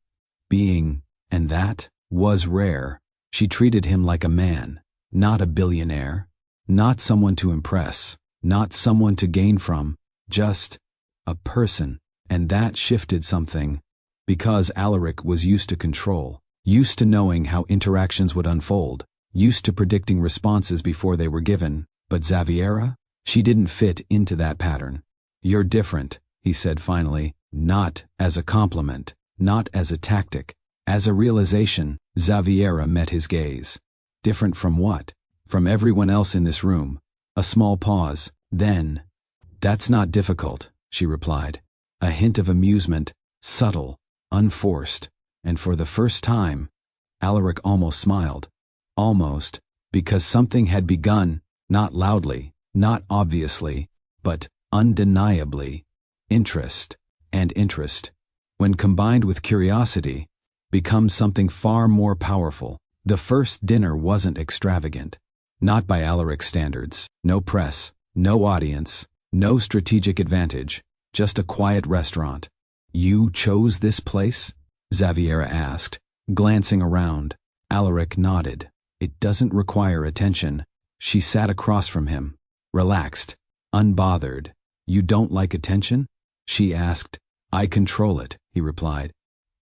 being, and that was rare. She treated him like a man, not a billionaire, not someone to impress, not someone to gain from, just a person. And that shifted something, because Alaric was used to control, used to knowing how interactions would unfold, used to predicting responses before they were given. But Xaviera? She didn't fit into that pattern. You're different, he said finally, not as a compliment, not as a tactic, as a realization. Xaviera met his gaze. Different from what? From everyone else in this room. A small pause, then, that's not difficult, she replied. A hint of amusement, subtle, unforced, and for the first time, Alaric almost smiled. Almost, because something had begun, not loudly, not obviously, but undeniably. Interest, and interest, when combined with curiosity, becomes something far more powerful. The first dinner wasn't extravagant. Not by Alaric's standards. No press, no audience, no strategic advantage, just a quiet restaurant. You chose this place? Xaviera asked, glancing around. Alaric nodded. It doesn't require attention. She sat across from him, relaxed, unbothered. You don't like attention? She asked. I control it, he replied.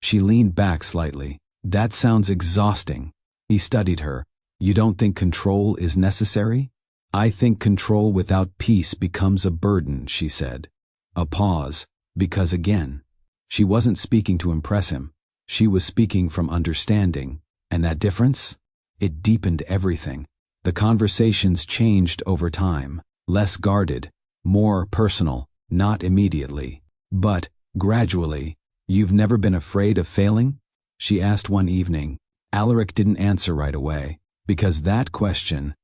She leaned back slightly. That sounds exhausting. He studied her. You don't think control is necessary? I think control without peace becomes a burden, she said. A pause, because again, she wasn't speaking to impress him. She was speaking from understanding. And that difference? It deepened everything. The conversations changed over time, less guarded, more personal, not immediately, but gradually. You've never been afraid of failing? She asked one evening. Alaric didn't answer right away, because that question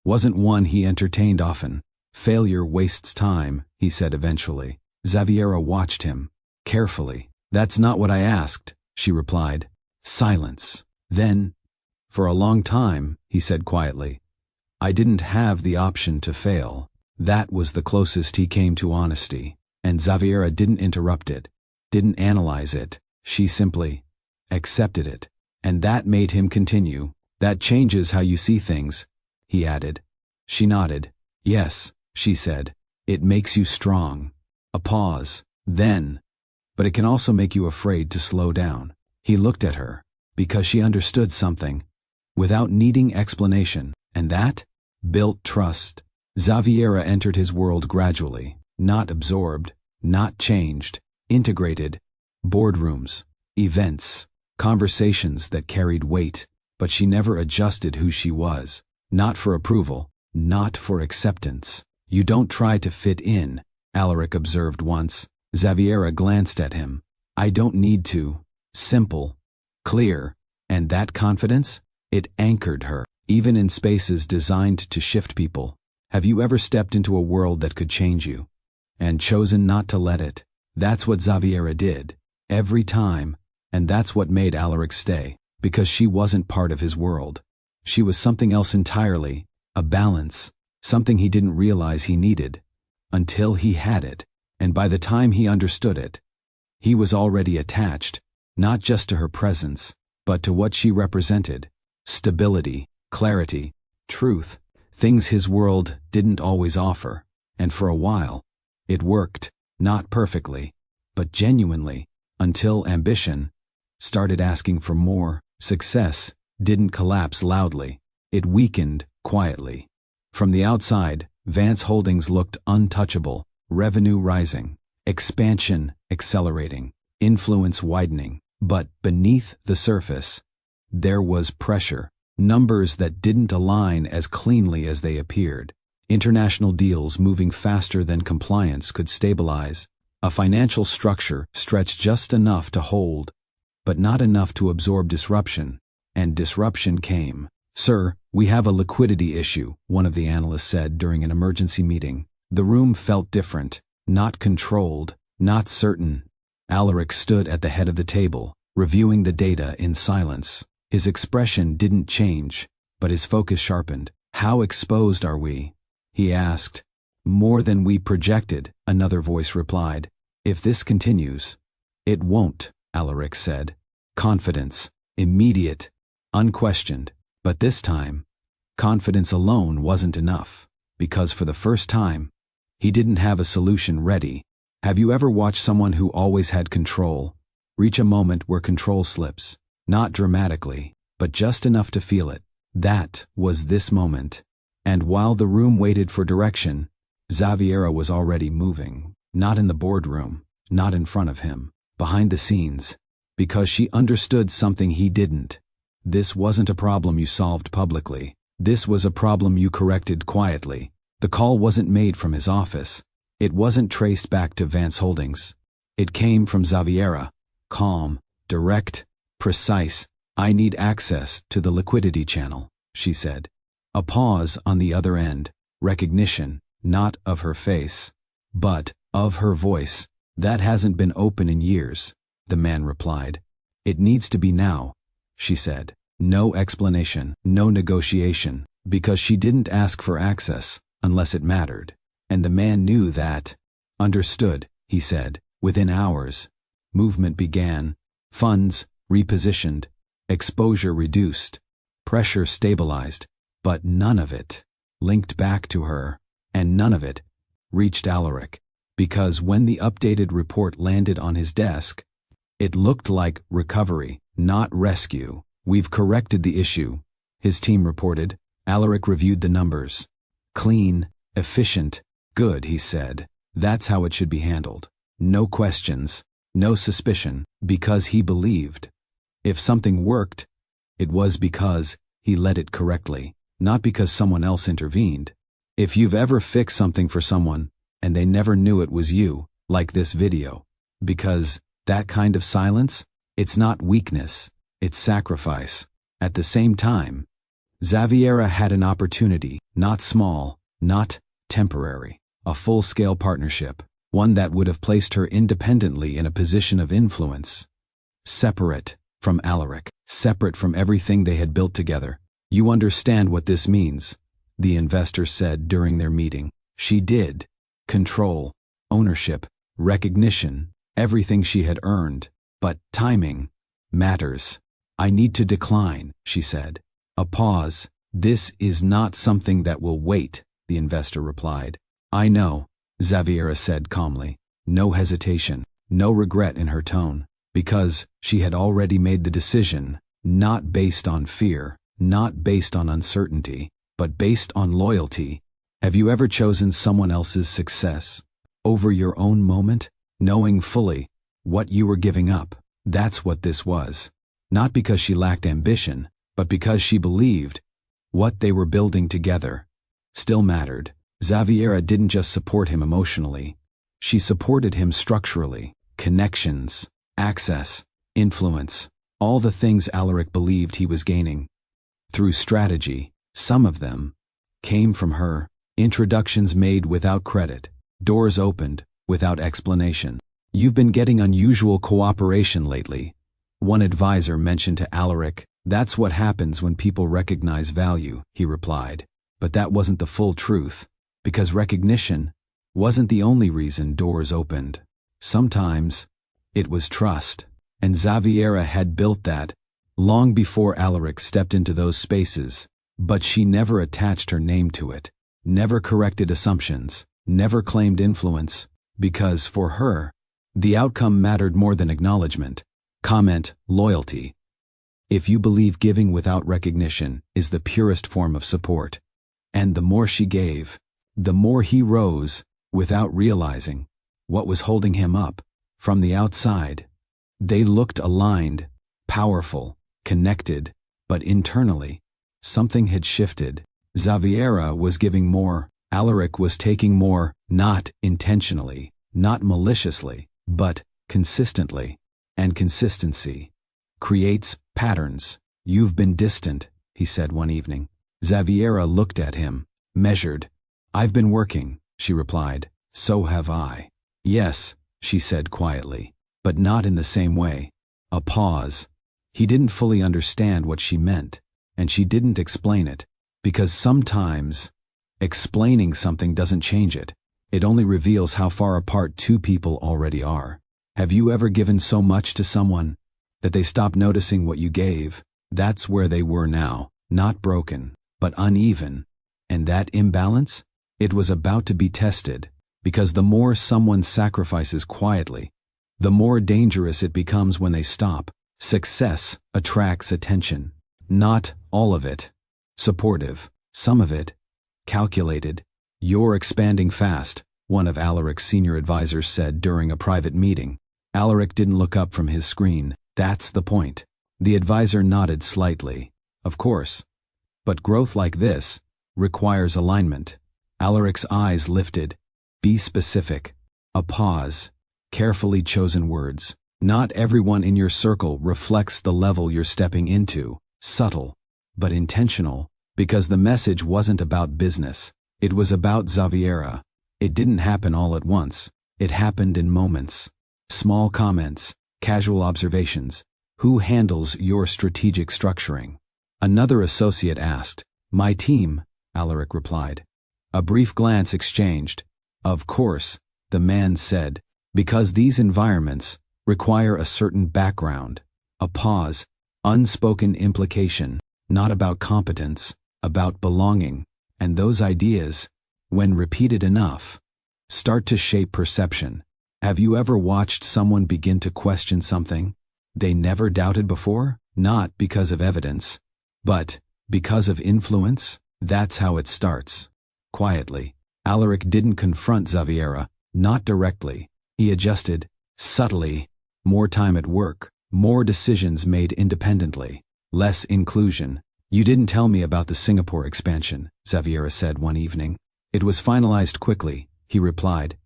wasn't one he entertained often. Failure wastes time, he said eventually. Xaviera watched him, carefully. That's not what I asked, she replied. Silence. Then, for a long time, he said quietly, I didn't have the option to fail. That was the closest he came to honesty, and Xaviera didn't interrupt it, didn't analyze it. She simply accepted it, and that made him continue. That changes how you see things, he added. She nodded. Yes, she said. It makes you strong. A pause. Then. But it can also make you afraid to slow down. He looked at her, because she understood something, without needing explanation, and that built trust. Xaviera entered his world gradually, not absorbed, not changed, integrated. Boardrooms, events, conversations that carried weight, but she never adjusted who she was. Not for approval, not for acceptance. You don't try to fit in, Alaric observed once. Xaviera glanced at him. I don't need to. Simple. Clear. And that confidence? It anchored her, even in spaces designed to shift people. Have you ever stepped into a world that could change you? And chosen not to let it? That's what Xaviera did. Every time. And that's what made Alaric stay. Because she wasn't part of his world. She was something else entirely. A balance. Something he didn't realize he needed. Until he had it. And by the time he understood it, he was already attached, not just to her presence, but to what she represented. Stability, clarity, truth, things his world didn't always offer. And for a while, it worked, not perfectly, but genuinely, until ambition started asking for more. Success didn't collapse loudly. It weakened quietly. From the outside, Vance Holdings looked untouchable, revenue rising, expansion accelerating, influence widening. But beneath the surface, there was pressure, numbers that didn't align as cleanly as they appeared, international deals moving faster than compliance could stabilize, a financial structure stretched just enough to hold, but not enough to absorb disruption, and disruption came. Sir, we have a liquidity issue, one of the analysts said during an emergency meeting. The room felt different, not controlled, not certain. Alaric stood at the head of the table, reviewing the data in silence. His expression didn't change, but his focus sharpened. How exposed are we? He asked. More than we projected, another voice replied. If this continues. It won't, Alaric said. Confidence, immediate, unquestioned. But this time, confidence alone wasn't enough, because for the first time, he didn't have a solution ready. Have you ever watched someone who always had control reach a moment where control slips? Not dramatically, but just enough to feel it. That was this moment. And while the room waited for direction, Xaviera was already moving. Not in the boardroom, not in front of him, behind the scenes, because she understood something he didn't. This wasn't a problem you solved publicly. This was a problem you corrected quietly. The call wasn't made from his office. It wasn't traced back to Vance Holdings. It came from Xaviera. Calm, direct, precise. I need access to the liquidity channel, she said. A pause on the other end. Recognition, not of her face, but of her voice. That hasn't been open in years, the man replied. It needs to be now, she said. No explanation, no negotiation, because she didn't ask for access unless it mattered. And the man knew that. Understood, he said. Within hours, movement began. Funds repositioned. Exposure reduced. Pressure stabilized. But none of it linked back to her. And none of it reached Alaric. Because when the updated report landed on his desk, it looked like recovery, not rescue. We've corrected the issue, his team reported. Alaric reviewed the numbers. Clean, efficient, good, he said. That's how it should be handled. No questions, no suspicion, because he believed. If something worked, it was because he led it correctly, not because someone else intervened. If you've ever fixed something for someone and they never knew it was you, like this video, because that kind of silence, it's not weakness, it's sacrifice. At the same time, Xaviera had an opportunity, not small, not temporary, a full-scale partnership, one that would have placed her independently in a position of influence. Separate from Alaric, separate from everything they had built together. You understand what this means, the investor said during their meeting. She did. Control, ownership, recognition, everything she had earned. But timing matters. I need to decline, she said. A pause. This is not something that will wait, the investor replied. I know, Xaviera said calmly. No hesitation, no regret in her tone, because she had already made the decision, not based on fear, not based on uncertainty, but based on loyalty. Have you ever chosen someone else's success over your own moment, knowing fully what you were giving up? That's what this was. Not because she lacked ambition, but because she believed what they were building together, still mattered. Xaviera didn't just support him emotionally. She supported him structurally. Connections, access, influence, all the things Alaric believed he was gaining. Through strategy, some of them came from her. Introductions made without credit. Doors opened without explanation. "You've been getting unusual cooperation lately," one advisor mentioned to Alaric. "That's what happens when people recognize value," he replied. But that wasn't the full truth, because recognition wasn't the only reason doors opened. Sometimes it was trust, and Xaviera had built that long before Alaric stepped into those spaces. But she never attached her name to it, never corrected assumptions, never claimed influence, because for her, the outcome mattered more than acknowledgement. Comment, loyalty. If you believe giving without recognition is the purest form of support. And the more she gave, the more he rose, without realizing what was holding him up. From the outside, they looked aligned, powerful, connected, but internally, something had shifted. Xaviera was giving more, Alaric was taking more, not intentionally, not maliciously, but consistently. And consistency creates patterns. "You've been distant," he said one evening. Xaviera looked at him, measured. "I've been working," she replied. "So have I." "Yes," she said quietly, but not in the same way. A pause. He didn't fully understand what she meant, and she didn't explain it, because sometimes explaining something doesn't change it. It only reveals how far apart two people already are. Have you ever given so much to someone that they stopped noticing what you gave? That's where they were now, not broken, but uneven. And that imbalance? It was about to be tested, because the more someone sacrifices quietly, the more dangerous it becomes when they stop. Success attracts attention. Not all of it. Supportive. Some of it. Calculated. "You're expanding fast," one of Alaric's senior advisors said during a private meeting. Alaric didn't look up from his screen. "That's the point." The advisor nodded slightly. "Of course. But growth like this requires alignment." Alaric's eyes lifted. "Be specific." A pause. Carefully chosen words. "Not everyone in your circle reflects the level you're stepping into." Subtle, but intentional, because the message wasn't about business. It was about Xaviera. It didn't happen all at once. It happened in moments. Small comments, casual observations. "Who handles your strategic structuring?" Another associate asked. "My team," Alaric replied. A brief glance exchanged. "Of course," the man said, "because these environments require a certain background." A pause, unspoken implication, not about competence, about belonging. And those ideas, when repeated enough, start to shape perception. Have you ever watched someone begin to question something they never doubted before? Not because of evidence, but because of influence? That's how it starts. Quietly. Alaric didn't confront Xaviera, not directly. He adjusted, subtly. More time at work, more decisions made independently, less inclusion. "You didn't tell me about the Singapore expansion," Xaviera said one evening. "It was finalized quickly," he replied.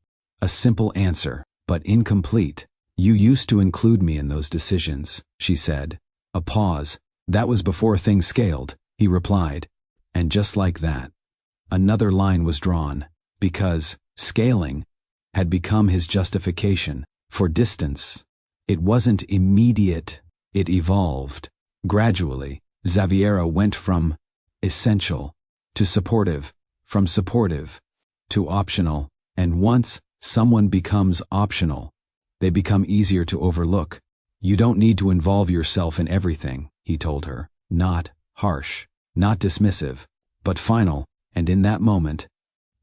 A simple answer, but incomplete. "You used to include me in those decisions," she said. A pause. "That was before things scaled," he replied. And just like that, another line was drawn, because scaling had become his justification for distance. It wasn't immediate, it evolved. Gradually, Xaviera went from essential to supportive, from supportive to optional, and once someone becomes optional, they become easier to overlook. "You don't need to involve yourself in everything," he told her. Not harsh, not dismissive, but final, and in that moment,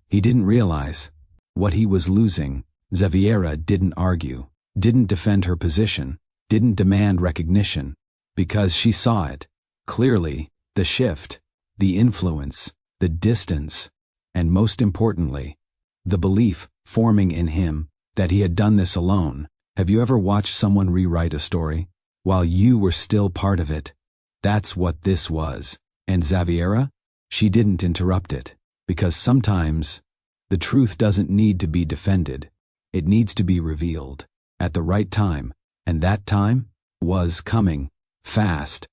he didn't realize what he was losing. Xaviera didn't argue, didn't defend her position, didn't demand recognition, because she saw it clearly, the shift, the influence, the distance, and most importantly, the belief forming in him that he had done this alone. Have you ever watched someone rewrite a story while you were still part of it? That's what this was. And Xaviera? She didn't interrupt it, because sometimes the truth doesn't need to be defended. It needs to be revealed at the right time, and that time was coming fast.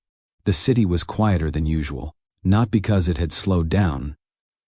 The city was quieter than usual, not because it had slowed down,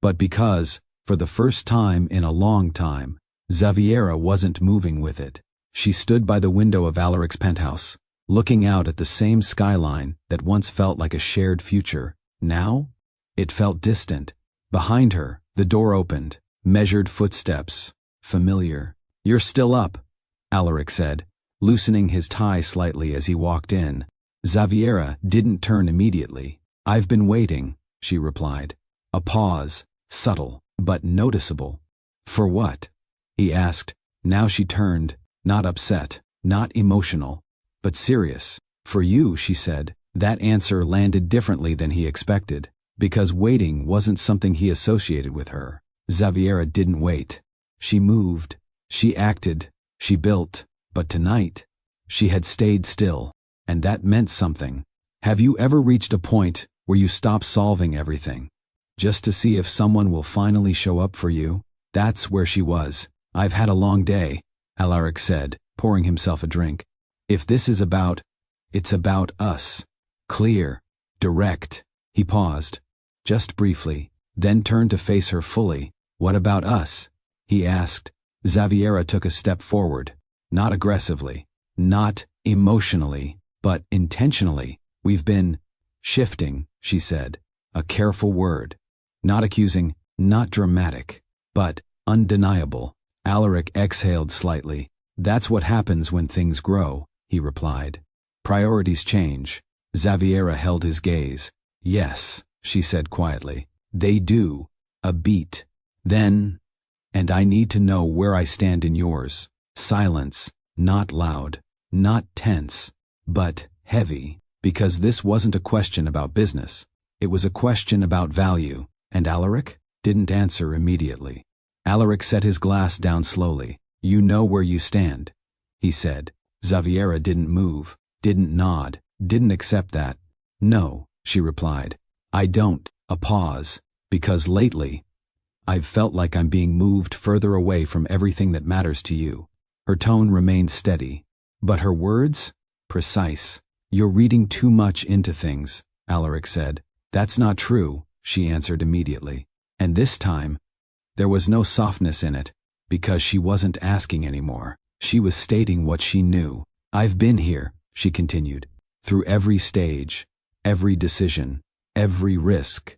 but because, for the first time in a long time, Xaviera wasn't moving with it. She stood by the window of Alaric's penthouse, looking out at the same skyline that once felt like a shared future. Now, it felt distant. Behind her, the door opened. Measured footsteps. Familiar. "You're still up," Alaric said, loosening his tie slightly as he walked in. Xaviera didn't turn immediately. "I've been waiting," she replied. A pause, subtle, but noticeable. "For what?" he asked. Now she turned, not upset, not emotional, but serious. "For you," she said. That answer landed differently than he expected, because waiting wasn't something he associated with her. Xaviera didn't wait. She moved, she acted, she built, but tonight, she had stayed still, and that meant something. Have you ever reached a point where you stop solving everything, just to see if someone will finally show up for you? That's where she was. "I've had a long day," Alaric said, pouring himself a drink. "If this is about, it's about us." Clear, direct. He paused, just briefly, then turned to face her fully. "What about us?" he asked. Xaviera took a step forward, not aggressively, not emotionally, but intentionally. "We've been shifting," she said, a careful word. Not accusing, not dramatic, but undeniable. Alaric exhaled slightly. "That's what happens when things grow," he replied. "Priorities change." Xaviera held his gaze. "Yes," she said quietly, "they do. A beat. Then, and I need to know where I stand in yours." Silence, not loud, not tense, but heavy, because this wasn't a question about business. It was a question about value, and Alaric didn't answer immediately. Alaric set his glass down slowly. "You know where you stand," he said. Xaviera didn't move, didn't nod, didn't accept that. "No," she replied. "I don't." A pause, because lately, I've felt like I'm being moved further away from everything that matters to you. Her tone remained steady, but her words, precise. "You're reading too much into things," Alaric said. "That's not true," she answered immediately. And this time, there was no softness in it, because she wasn't asking anymore. She was stating what she knew. "I've been here," she continued, "through every stage, every decision, every risk,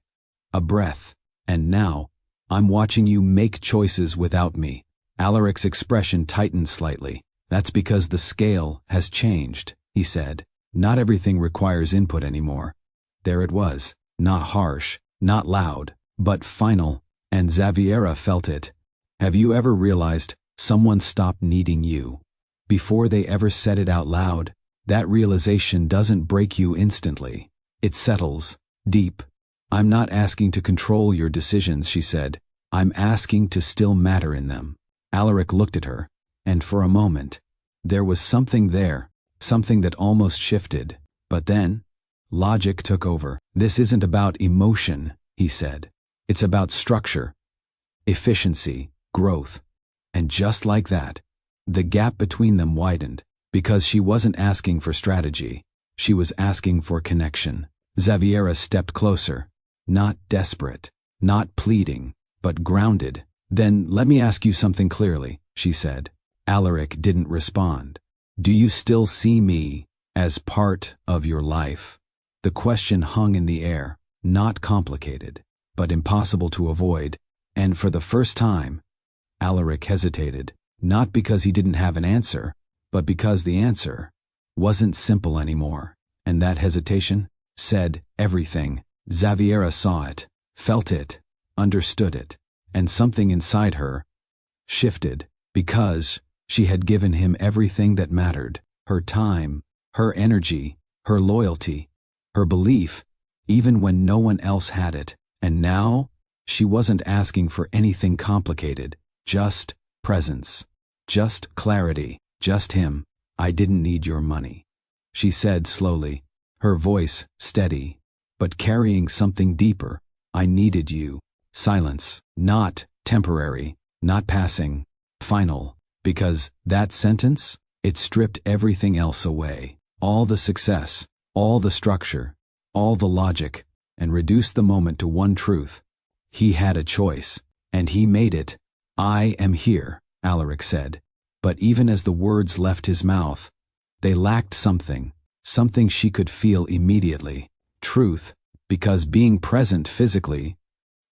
a breath, and now, I'm watching you make choices without me." Alaric's expression tightened slightly. "That's because the scale has changed," he said. "Not everything requires input anymore." There it was, not harsh, not loud, but final, and Xaviera felt it. Have you ever realized someone stopped needing you before they ever said it out loud? That realization doesn't break you instantly. It settles, deep. "I'm not asking to control your decisions," she said. "I'm asking to still matter in them." Alaric looked at her, and for a moment, there was something there, something that almost shifted. But then, logic took over. "This isn't about emotion," he said. "It's about structure, efficiency, growth." And just like that, the gap between them widened, because she wasn't asking for strategy. She was asking for connection. Xaviera stepped closer, not desperate, not pleading, but grounded. "Then let me ask you something clearly," she said. Alaric didn't respond. "Do you still see me as part of your life?" The question hung in the air, not complicated, but impossible to avoid, and for the first time, Alaric hesitated, not because he didn't have an answer, but because the answer wasn't simple anymore, and that hesitation said everything. Xaviera saw it, felt it, understood it, and something inside her shifted, because she had given him everything that mattered: her time, her energy, her loyalty, her belief, even when no one else had it. And now, she wasn't asking for anything complicated, just presence, just clarity, just him. "I didn't need your money," she said slowly, her voice steady, but carrying something deeper. I needed you. Silence. Not temporary. Not passing. Final. Because that sentence, it stripped everything else away. All the success, all the structure, all the logic, and reduced the moment to one truth. He had a choice, and he made it. I am here, Alaric said. But even as the words left his mouth, they lacked something she could feel immediately. Truth, because being present physically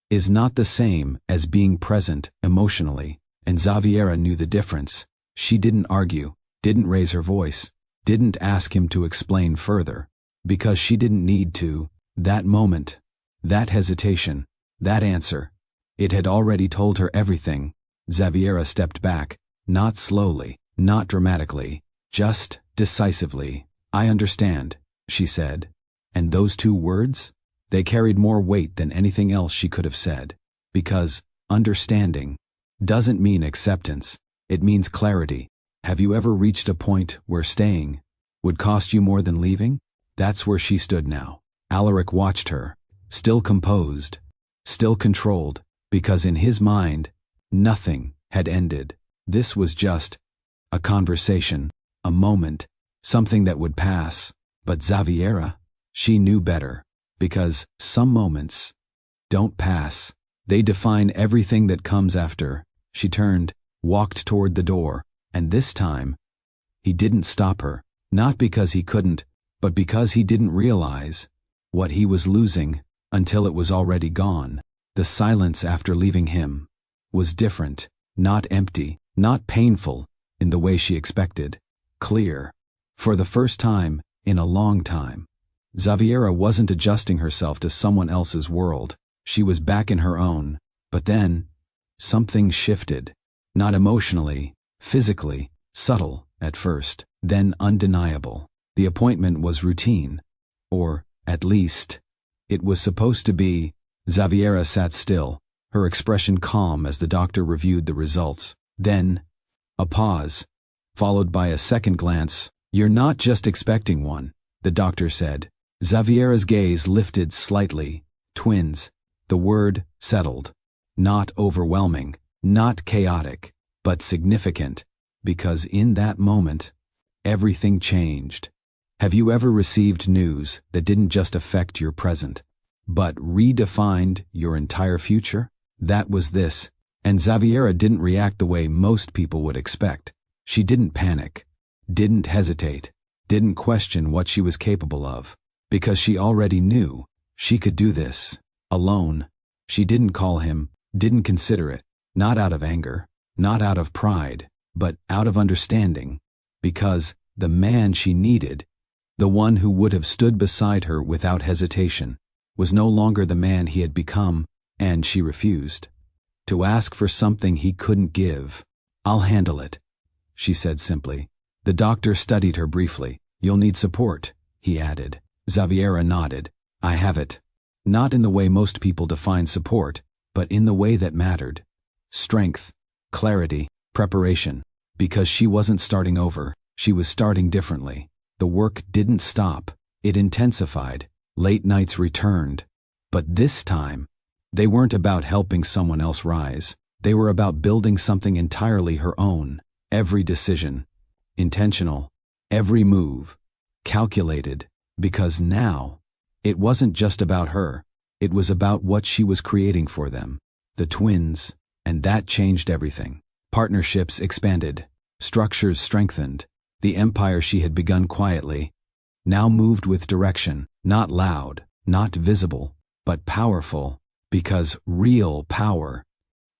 is not the same as being present emotionally, and Xaviera knew the difference. She didn't argue, didn't raise her voice, didn't ask him to explain further, because she didn't need to. That moment, that hesitation, that answer, it had already told her everything. Xaviera stepped back, not slowly, not dramatically, just decisively. I understand, she said. And those two words? They carried more weight than anything else she could have said. Because understanding doesn't mean acceptance, it means clarity. Have you ever reached a point where staying would cost you more than leaving? That's where she stood now. Alaric watched her, still composed, still controlled, because in his mind, nothing had ended. This was just a conversation, a moment, something that would pass. But Xaviera, she knew better, because some moments don't pass. They define everything that comes after. She turned, walked toward the door, and this time, he didn't stop her, not because he couldn't, but because he didn't realize what he was losing until it was already gone. The silence after leaving him was different, not empty, not painful in the way she expected, clear. For the first time in a long time, Xaviera wasn't adjusting herself to someone else's world. She was back in her own. But then, something shifted. Not emotionally, physically, subtle at first, then undeniable. The appointment was routine. Or, at least, it was supposed to be. Xaviera sat still, her expression calm as the doctor reviewed the results. Then, a pause, followed by a second glance. You're not just expecting one, the doctor said. Xaviera's gaze lifted slightly. Twins. The word settled. Not overwhelming, not chaotic, but significant, because in that moment, everything changed. Have you ever received news that didn't just affect your present, but redefined your entire future? That was this, and Xaviera didn't react the way most people would expect. She didn't panic, didn't hesitate, didn't question what she was capable of, because she already knew she could do this, alone. She didn't call him, didn't consider it, not out of anger, not out of pride, but out of understanding, because the man she needed, the one who would have stood beside her without hesitation, was no longer the man he had become, and she refused to ask for something he couldn't give. I'll handle it, she said simply. The doctor studied her briefly. You'll need support, he added. Xaviera nodded. I have it. Not in the way most people define support, but in the way that mattered. Strength, clarity, preparation. Because she wasn't starting over, she was starting differently. The work didn't stop, it intensified. Late nights returned. But this time, they weren't about helping someone else rise. They were about building something entirely her own. Every decision, intentional. Every move, calculated. Because now, it wasn't just about her. It was about what she was creating for them. The twins, and that changed everything. Partnerships expanded. Structures strengthened. The empire she had begun quietly now moved with direction, not loud, not visible, but powerful, because real power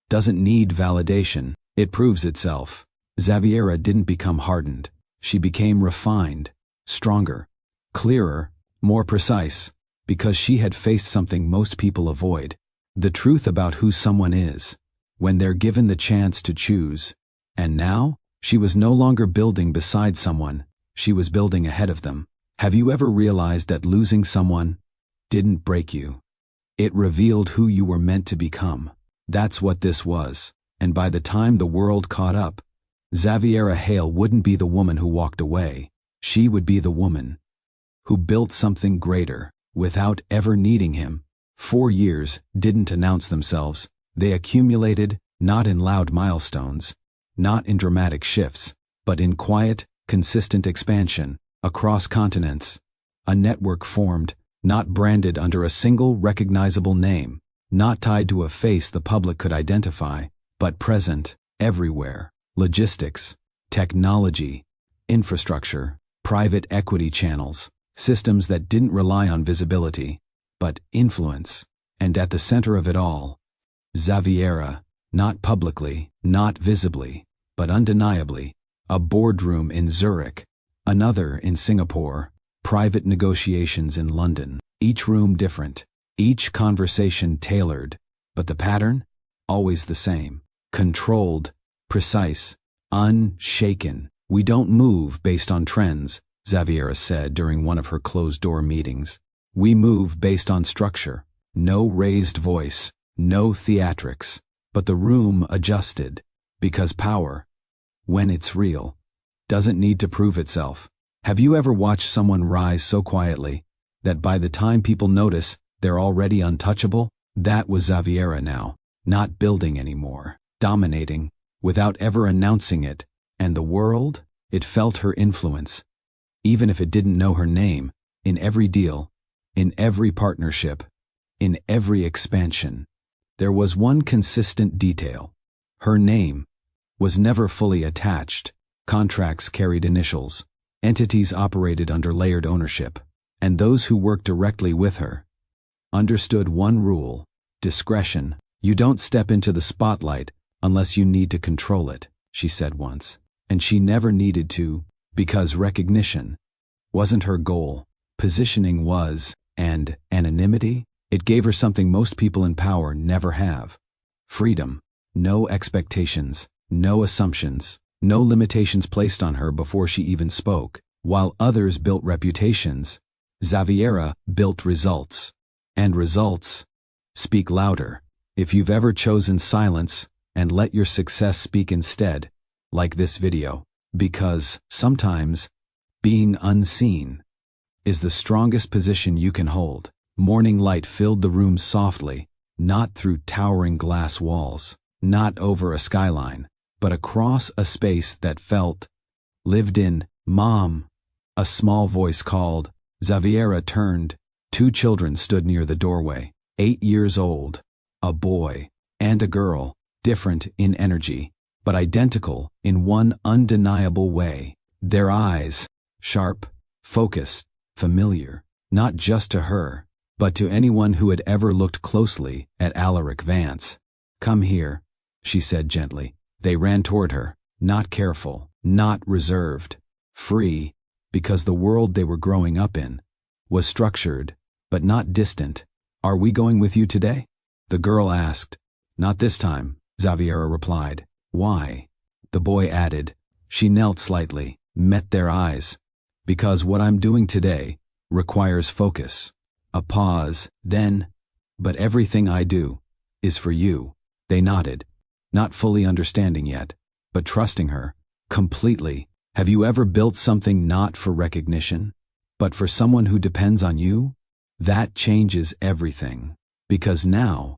doesn't need validation, it proves itself. Xaviera didn't become hardened. She became refined, stronger, clearer, more precise, because she had faced something most people avoid. The truth about who someone is, when they're given the chance to choose. And now, she was no longer building beside someone, she was building ahead of them. Have you ever realized that losing someone didn't break you? It revealed who you were meant to become. That's what this was. And by the time the world caught up, Xaviera Hale wouldn't be the woman who walked away. She would be the woman who built something greater without ever needing him. 4 years didn't announce themselves. They accumulated, not in loud milestones, not in dramatic shifts, but in quiet, consistent expansion, across continents. A network formed, not branded under a single recognizable name, not tied to a face the public could identify, but present, everywhere. Logistics, technology, infrastructure, private equity channels, systems that didn't rely on visibility, but influence. And at the center of it all, Xaviera, not publicly, not visibly, but undeniably, a boardroom in Zurich, another in Singapore, private negotiations in London, each room different, each conversation tailored, but the pattern? Always the same. Controlled, precise, unshaken. We don't move based on trends, Xaviera said during one of her closed-door meetings. We move based on structure. No raised voice, no theatrics. But the room adjusted, because power, when it's real, doesn't need to prove itself. Have you ever watched someone rise so quietly that by the time people notice, they're already untouchable? That was Xaviera now, not building anymore, dominating, without ever announcing it, and the world, it felt her influence. Even if it didn't know her name, in every deal, in every partnership, in every expansion, there was one consistent detail. Her name was never fully attached. Contracts carried initials. Entities operated under layered ownership. And those who worked directly with her understood one rule: discretion. You don't step into the spotlight unless you need to control it, she said once. And she never needed to, because recognition wasn't her goal. Positioning was, and anonymity? It gave her something most people in power never have. Freedom. No expectations, no assumptions, no limitations placed on her before she even spoke. While others built reputations, Xaviera built results. And results speak louder. If you've ever chosen silence and let your success speak instead, like this video, because sometimes being unseen is the strongest position you can hold. Morning light filled the room softly, not through towering glass walls, not over a skyline, but across a space that felt lived in. Mom, a small voice called. Xaviera turned. 2 children stood near the doorway, 8 years old, a boy and a girl, different in energy, but identical in one undeniable way. Their eyes, sharp, focused, familiar, not just to her, but to anyone who had ever looked closely at Alaric Vance. Come here, she said gently. They ran toward her, not careful, not reserved, free, because the world they were growing up in was structured, but not distant. Are we going with you today? The girl asked. Not this time, Xaviera replied. Why? The boy added. She knelt slightly, met their eyes. Because what I'm doing today requires focus. A pause, then, but everything I do is for you. They nodded, not fully understanding yet, but trusting her completely. Have you ever built something not for recognition, but for someone who depends on you? That changes everything. Because now,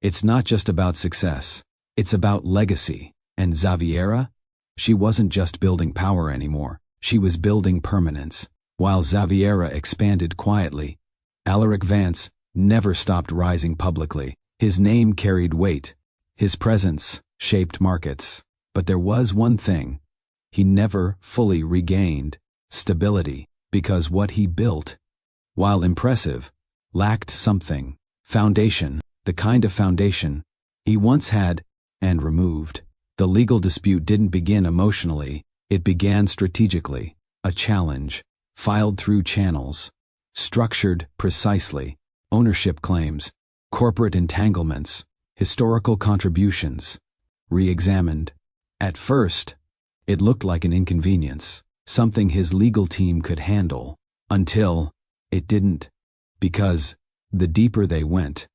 it's not just about success, it's about legacy. And Xaviera? She wasn't just building power anymore, she was building permanence. While Xaviera expanded quietly, Alaric Vance never stopped rising publicly. His name carried weight. His presence shaped markets. But there was one thing he never fully regained: stability. Because what he built, while impressive, lacked something. Foundation. The kind of foundation he once had and removed. The legal dispute didn't begin emotionally. It began strategically. A challenge, filed through channels, structured precisely. Ownership claims, corporate entanglements, historical contributions, re-examined. At first, it looked like an inconvenience, something his legal team could handle, until it didn't. Because the deeper they went,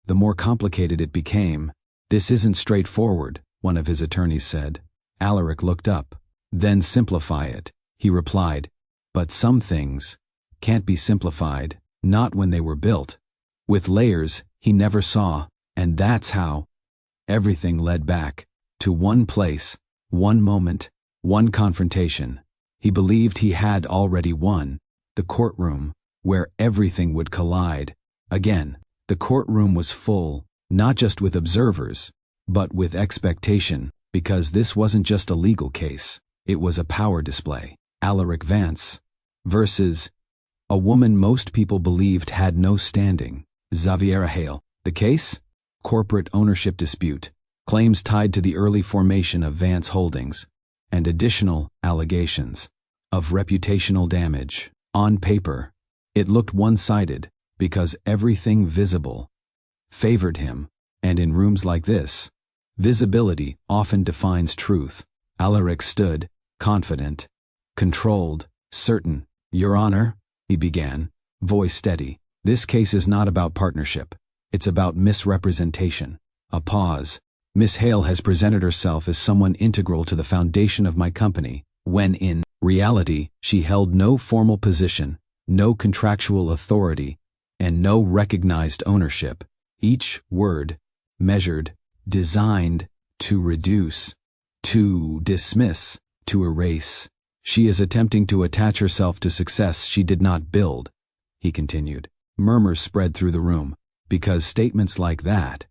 the more complicated it became. This isn't straightforward, one of his attorneys said. Alaric looked up. Then simplify it, he replied. But some things can't be simplified, not when they were built. with layers he never saw, and that's how everything led back to one place, one moment, one confrontation. He believed he had already won, the courtroom, where everything would collide. Again, the courtroom was full, not just with observers, but with expectation, because this wasn't just a legal case, it was a power display. Alaric Vance versus a woman most people believed had no standing, Xaviera Hale. The case? Corporate ownership dispute, claims tied to the early formation of Vance Holdings, and additional allegations of reputational damage. On paper, it looked one-sided because everything visible favored him, and in rooms like this, visibility often defines truth. Alaric stood, confident, controlled, certain. "Your Honor," he began, voice steady, "this case is not about partnership. It's about misrepresentation." A pause. "Miss Hale has presented herself as someone integral to the foundation of my company, when in reality, she held no formal position, no contractual authority, and no recognized ownership." Each word measured, designed to reduce, to dismiss, to erase. "She is attempting to attach herself to success she did not build," he continued. Murmurs spread through the room, because statements like that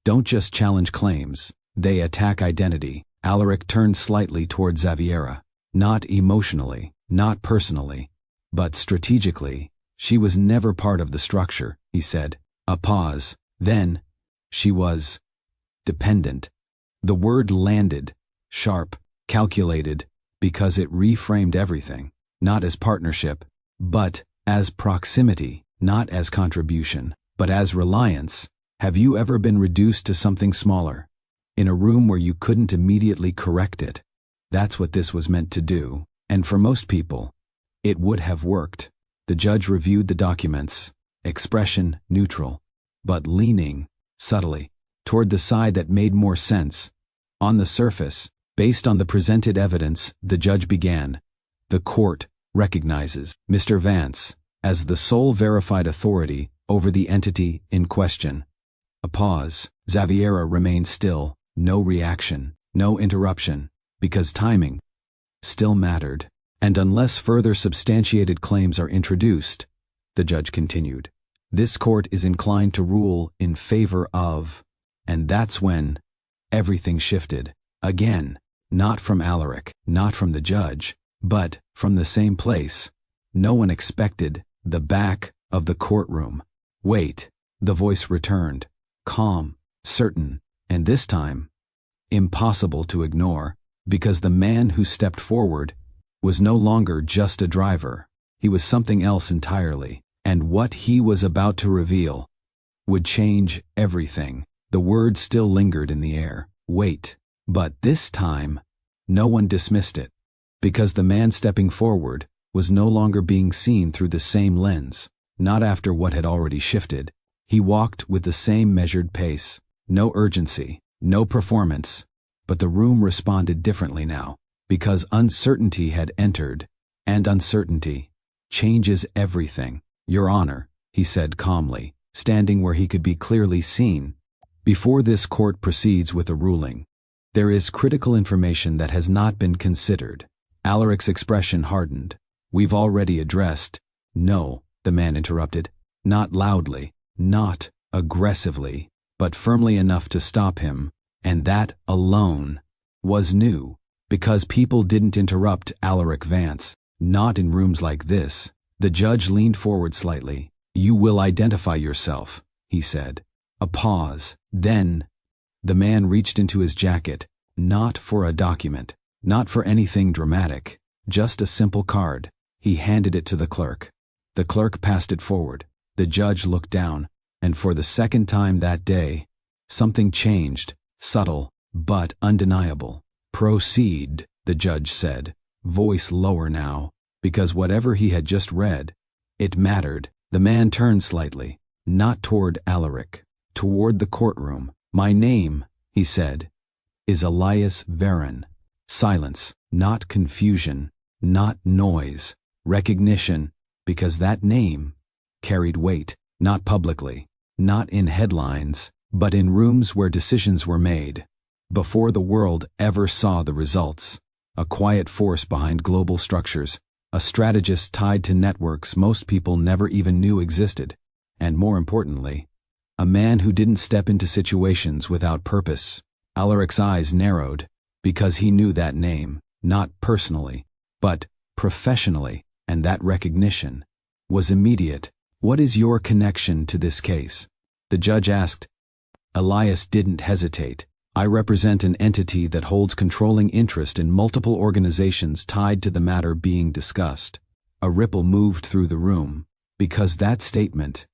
don't just challenge claims, they attack identity. Alaric turned slightly toward Xaviera. Not emotionally, not personally, but strategically. "She was never part of the structure," he said. A pause. Then, "She was dependent." The word landed, sharp, calculated, because it reframed everything, not as partnership, but as proximity, not as contribution, but as reliance. Have you ever been reduced to something smaller, in a room where you couldn't immediately correct it? That's what this was meant to do, and for most people, it would have worked. The judge reviewed the documents, expression neutral, but leaning, subtly, toward the side that made more sense. On the surface, based on the presented evidence, the judge began. "The court recognizes Mr. Vance as the sole verified authority over the entity in question." A pause. Xaviera remained still, no reaction, no interruption, because timing still mattered. "And unless further substantiated claims are introduced," the judge continued, "this court is inclined to rule in favor of." And that's when everything shifted. Again, not from Alaric, not from the judge, but from the same place. No one expected the back of the courtroom. "Wait," the voice returned, calm, certain, and this time, impossible to ignore, because the man who stepped forward was no longer just a driver. He was something else entirely, and what he was about to reveal would change everything. The word still lingered in the air. Wait. But this time, no one dismissed it, because the man stepping forward was no longer being seen through the same lens. Not after what had already shifted. He walked with the same measured pace. No urgency, no performance. But the room responded differently now, because uncertainty had entered, and uncertainty changes everything. "Your Honor," he said calmly, standing where he could be clearly seen, "before this court proceeds with a ruling, there is critical information that has not been considered." Alaric's expression hardened. "We've already addressed—" "No," the man interrupted, not loudly, not aggressively, but firmly enough to stop him, and that alone was new, because people didn't interrupt Alaric Vance, not in rooms like this. The judge leaned forward slightly. "You will identify yourself," he said. A pause. Then, the man reached into his jacket, not for a document, not for anything dramatic, just a simple card. He handed it to the clerk. The clerk passed it forward. The judge looked down, and for the second time that day, something changed, subtle, but undeniable. "Proceed," the judge said, voice lower now, because whatever he had just read, it mattered. The man turned slightly, not toward Alaric, toward the courtroom. "My name," he said, "is Elias Varon." Silence, not confusion, not noise, recognition, because that name carried weight, not publicly, not in headlines, but in rooms where decisions were made, before the world ever saw the results. A quiet force behind global structures, a strategist tied to networks most people never even knew existed, and more importantly, a man who didn't step into situations without purpose. Alaric's eyes narrowed, because he knew that name, not personally, but professionally, and that recognition was immediate. "What is your connection to this case?" the judge asked. Elias didn't hesitate. "I represent an entity that holds controlling interest in multiple organizations tied to the matter being discussed." A ripple moved through the room, because that statement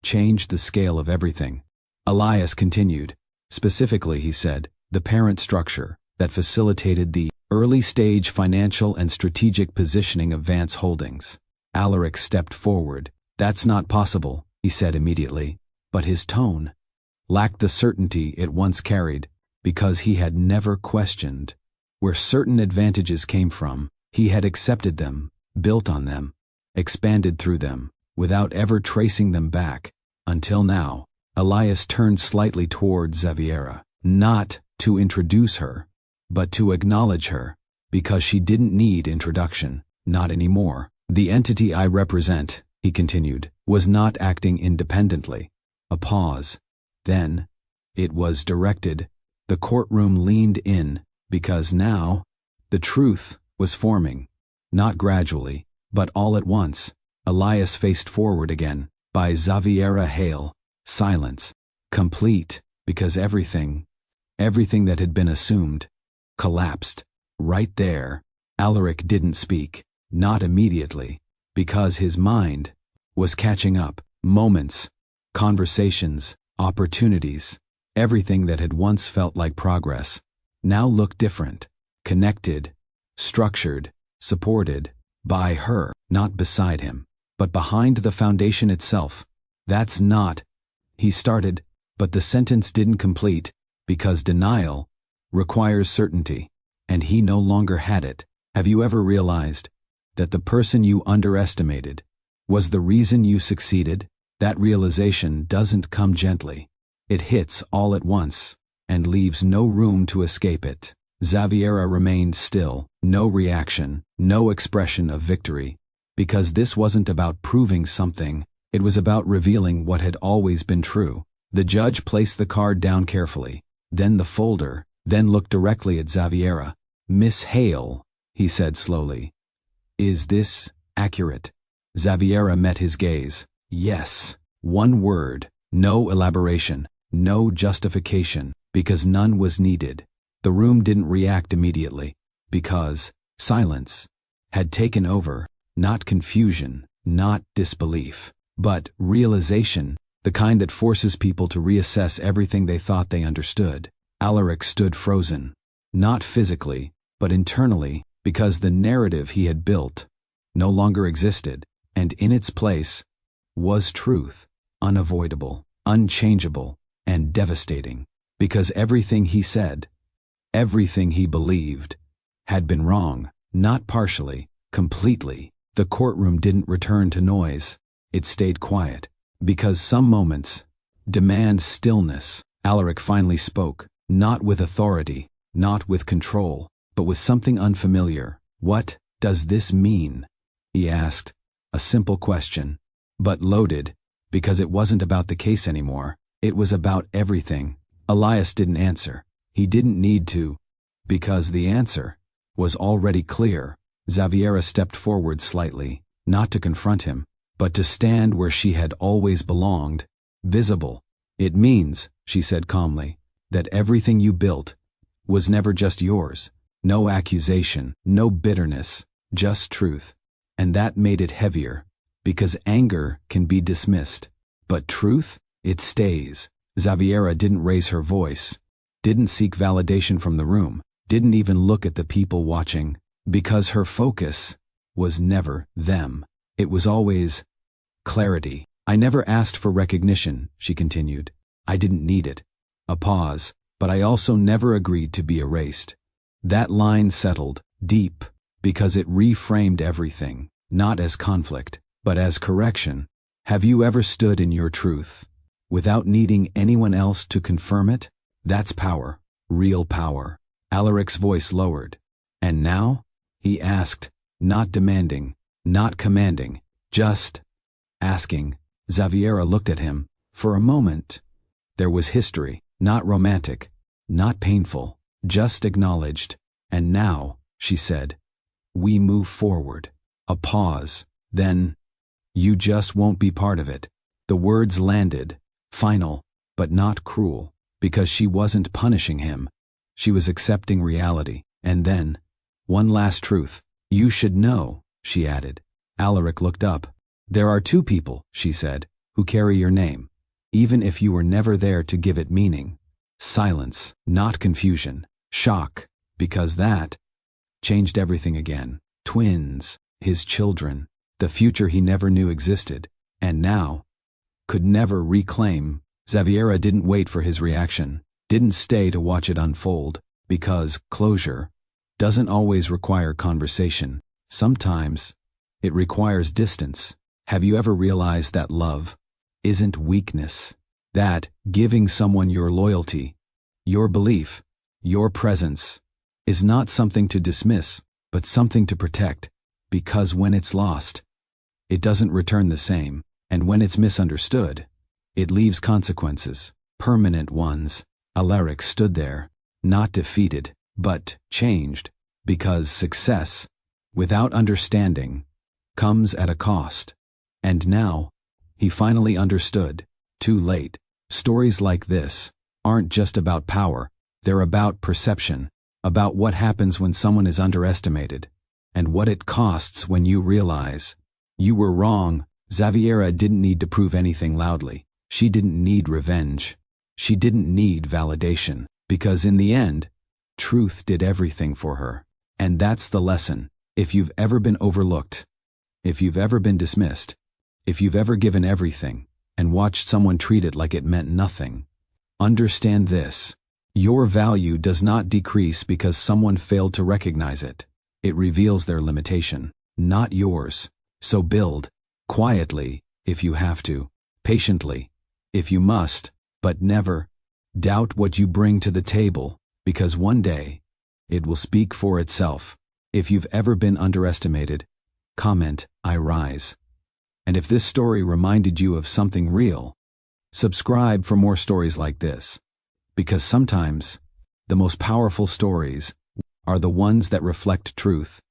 changed the scale of everything. Elias continued. "Specifically," he said, "the parent structure that facilitated the early-stage financial and strategic positioning of Vance Holdings." Alaric stepped forward. "That's not possible," he said immediately, but his tone lacked the certainty it once carried, because he had never questioned where certain advantages came from. He had accepted them, built on them, expanded through them, without ever tracing them back, until now. Elias turned slightly toward Xaviera, not to introduce her, but to acknowledge her, because she didn't need introduction, not anymore. "The entity I represent," he continued, "was not acting independently." A pause. Then, it was directed. The courtroom leaned in, because now, the truth was forming. Not gradually, but all at once. Elias faced forward again. By Xaviera Hale. Silence. Complete, because everything that had been assumed, collapsed. Right there. Alaric didn't speak. Not immediately, because his mind was catching up. Moments, conversations, opportunities, everything that had once felt like progress, now looked different, connected, structured, supported, by her, not beside him, but behind the foundation itself. "That's not," he started, but the sentence didn't complete, because denial requires certainty, and he no longer had it. "Have you ever realized that the person you underestimated was the reason you succeeded?" That realization doesn't come gently. It hits all at once, and leaves no room to escape it. Xaviera remained still, no reaction, no expression of victory, because this wasn't about proving something, it was about revealing what had always been true. The judge placed the card down carefully, then the folder, then looked directly at Xaviera. "Miss Hale," he said slowly, "is this accurate?" Xaviera met his gaze. Yes. One word, no elaboration, no justification, because none was needed. The room didn't react immediately, because silence had taken over, not confusion, not disbelief, but realization, the kind that forces people to reassess everything they thought they understood. Alaric stood frozen, not physically, but internally, because the narrative he had built no longer existed, and in its place was truth, unavoidable, unchangeable, and devastating, because everything he said, everything he believed, had been wrong, not partially, completely. The courtroom didn't return to noise. It stayed quiet, because some moments demand stillness. Alaric finally spoke, not with authority, not with control, but with something unfamiliar. "What does this mean?" he asked, a simple question, but loaded, because it wasn't about the case anymore. It was about everything. Elias didn't answer. He didn't need to, because the answer was already clear. Xaviera stepped forward slightly, not to confront him, but to stand where she had always belonged, visible. "It means," she said calmly, "that everything you built was never just yours. No accusation, no bitterness, just truth. And that made it heavier, because anger can be dismissed, but truth, it stays." Xaviera didn't raise her voice, didn't seek validation from the room, didn't even look at the people watching, because her focus was never them. It was always clarity. "I never asked for recognition," she continued. "I didn't need it." A pause, "but I also never agreed to be erased." That line settled deep, because it reframed everything, not as conflict, but as correction. "Have you ever stood in your truth without needing anyone else to confirm it? That's power, real power. Alaric's voice lowered. And now? He asked, not demanding, not commanding, just asking. Xaviera looked at him. For a moment, there was history, not romantic, not painful, just acknowledged. And now, she said, we move forward. A pause. Then, you just won't be part of it. The words landed, final, but not cruel, because she wasn't punishing him. She was accepting reality. And then, one last truth. You should know, she added. Alaric looked up. There are two people, she said, who carry your name, even if you were never there to give it meaning. Silence, not confusion, shock, because that changed everything again. Twins, his children, the future he never knew existed, and now could never reclaim. Xaviera didn't wait for his reaction, didn't stay to watch it unfold, because closure doesn't always require conversation. Sometimes it requires distance. Have you ever realized that love isn't weakness? That giving someone your loyalty, your belief, your presence is not something to dismiss, but something to protect, because when it's lost, it doesn't return the same, and when it's misunderstood, it leaves consequences, permanent ones. Alaric stood there, not defeated, but changed, because success, without understanding, comes at a cost. And now, he finally understood, too late. Stories like this aren't just about power, they're about perception, about what happens when someone is underestimated, and what it costs when you realize you were wrong. Xaviera didn't need to prove anything loudly. She didn't need revenge. She didn't need validation, because in the end, truth did everything for her. And that's the lesson. If you've ever been overlooked, if you've ever been dismissed, if you've ever given everything and watched someone treat it like it meant nothing, understand this. Your value does not decrease because someone failed to recognize it. It reveals their limitation, not yours. So build, quietly, if you have to, patiently, if you must, but never doubt what you bring to the table, because one day, it will speak for itself. If you've ever been underestimated, comment, I rise. And if this story reminded you of something real, subscribe for more stories like this. Because sometimes, the most powerful stories are the ones that reflect truth,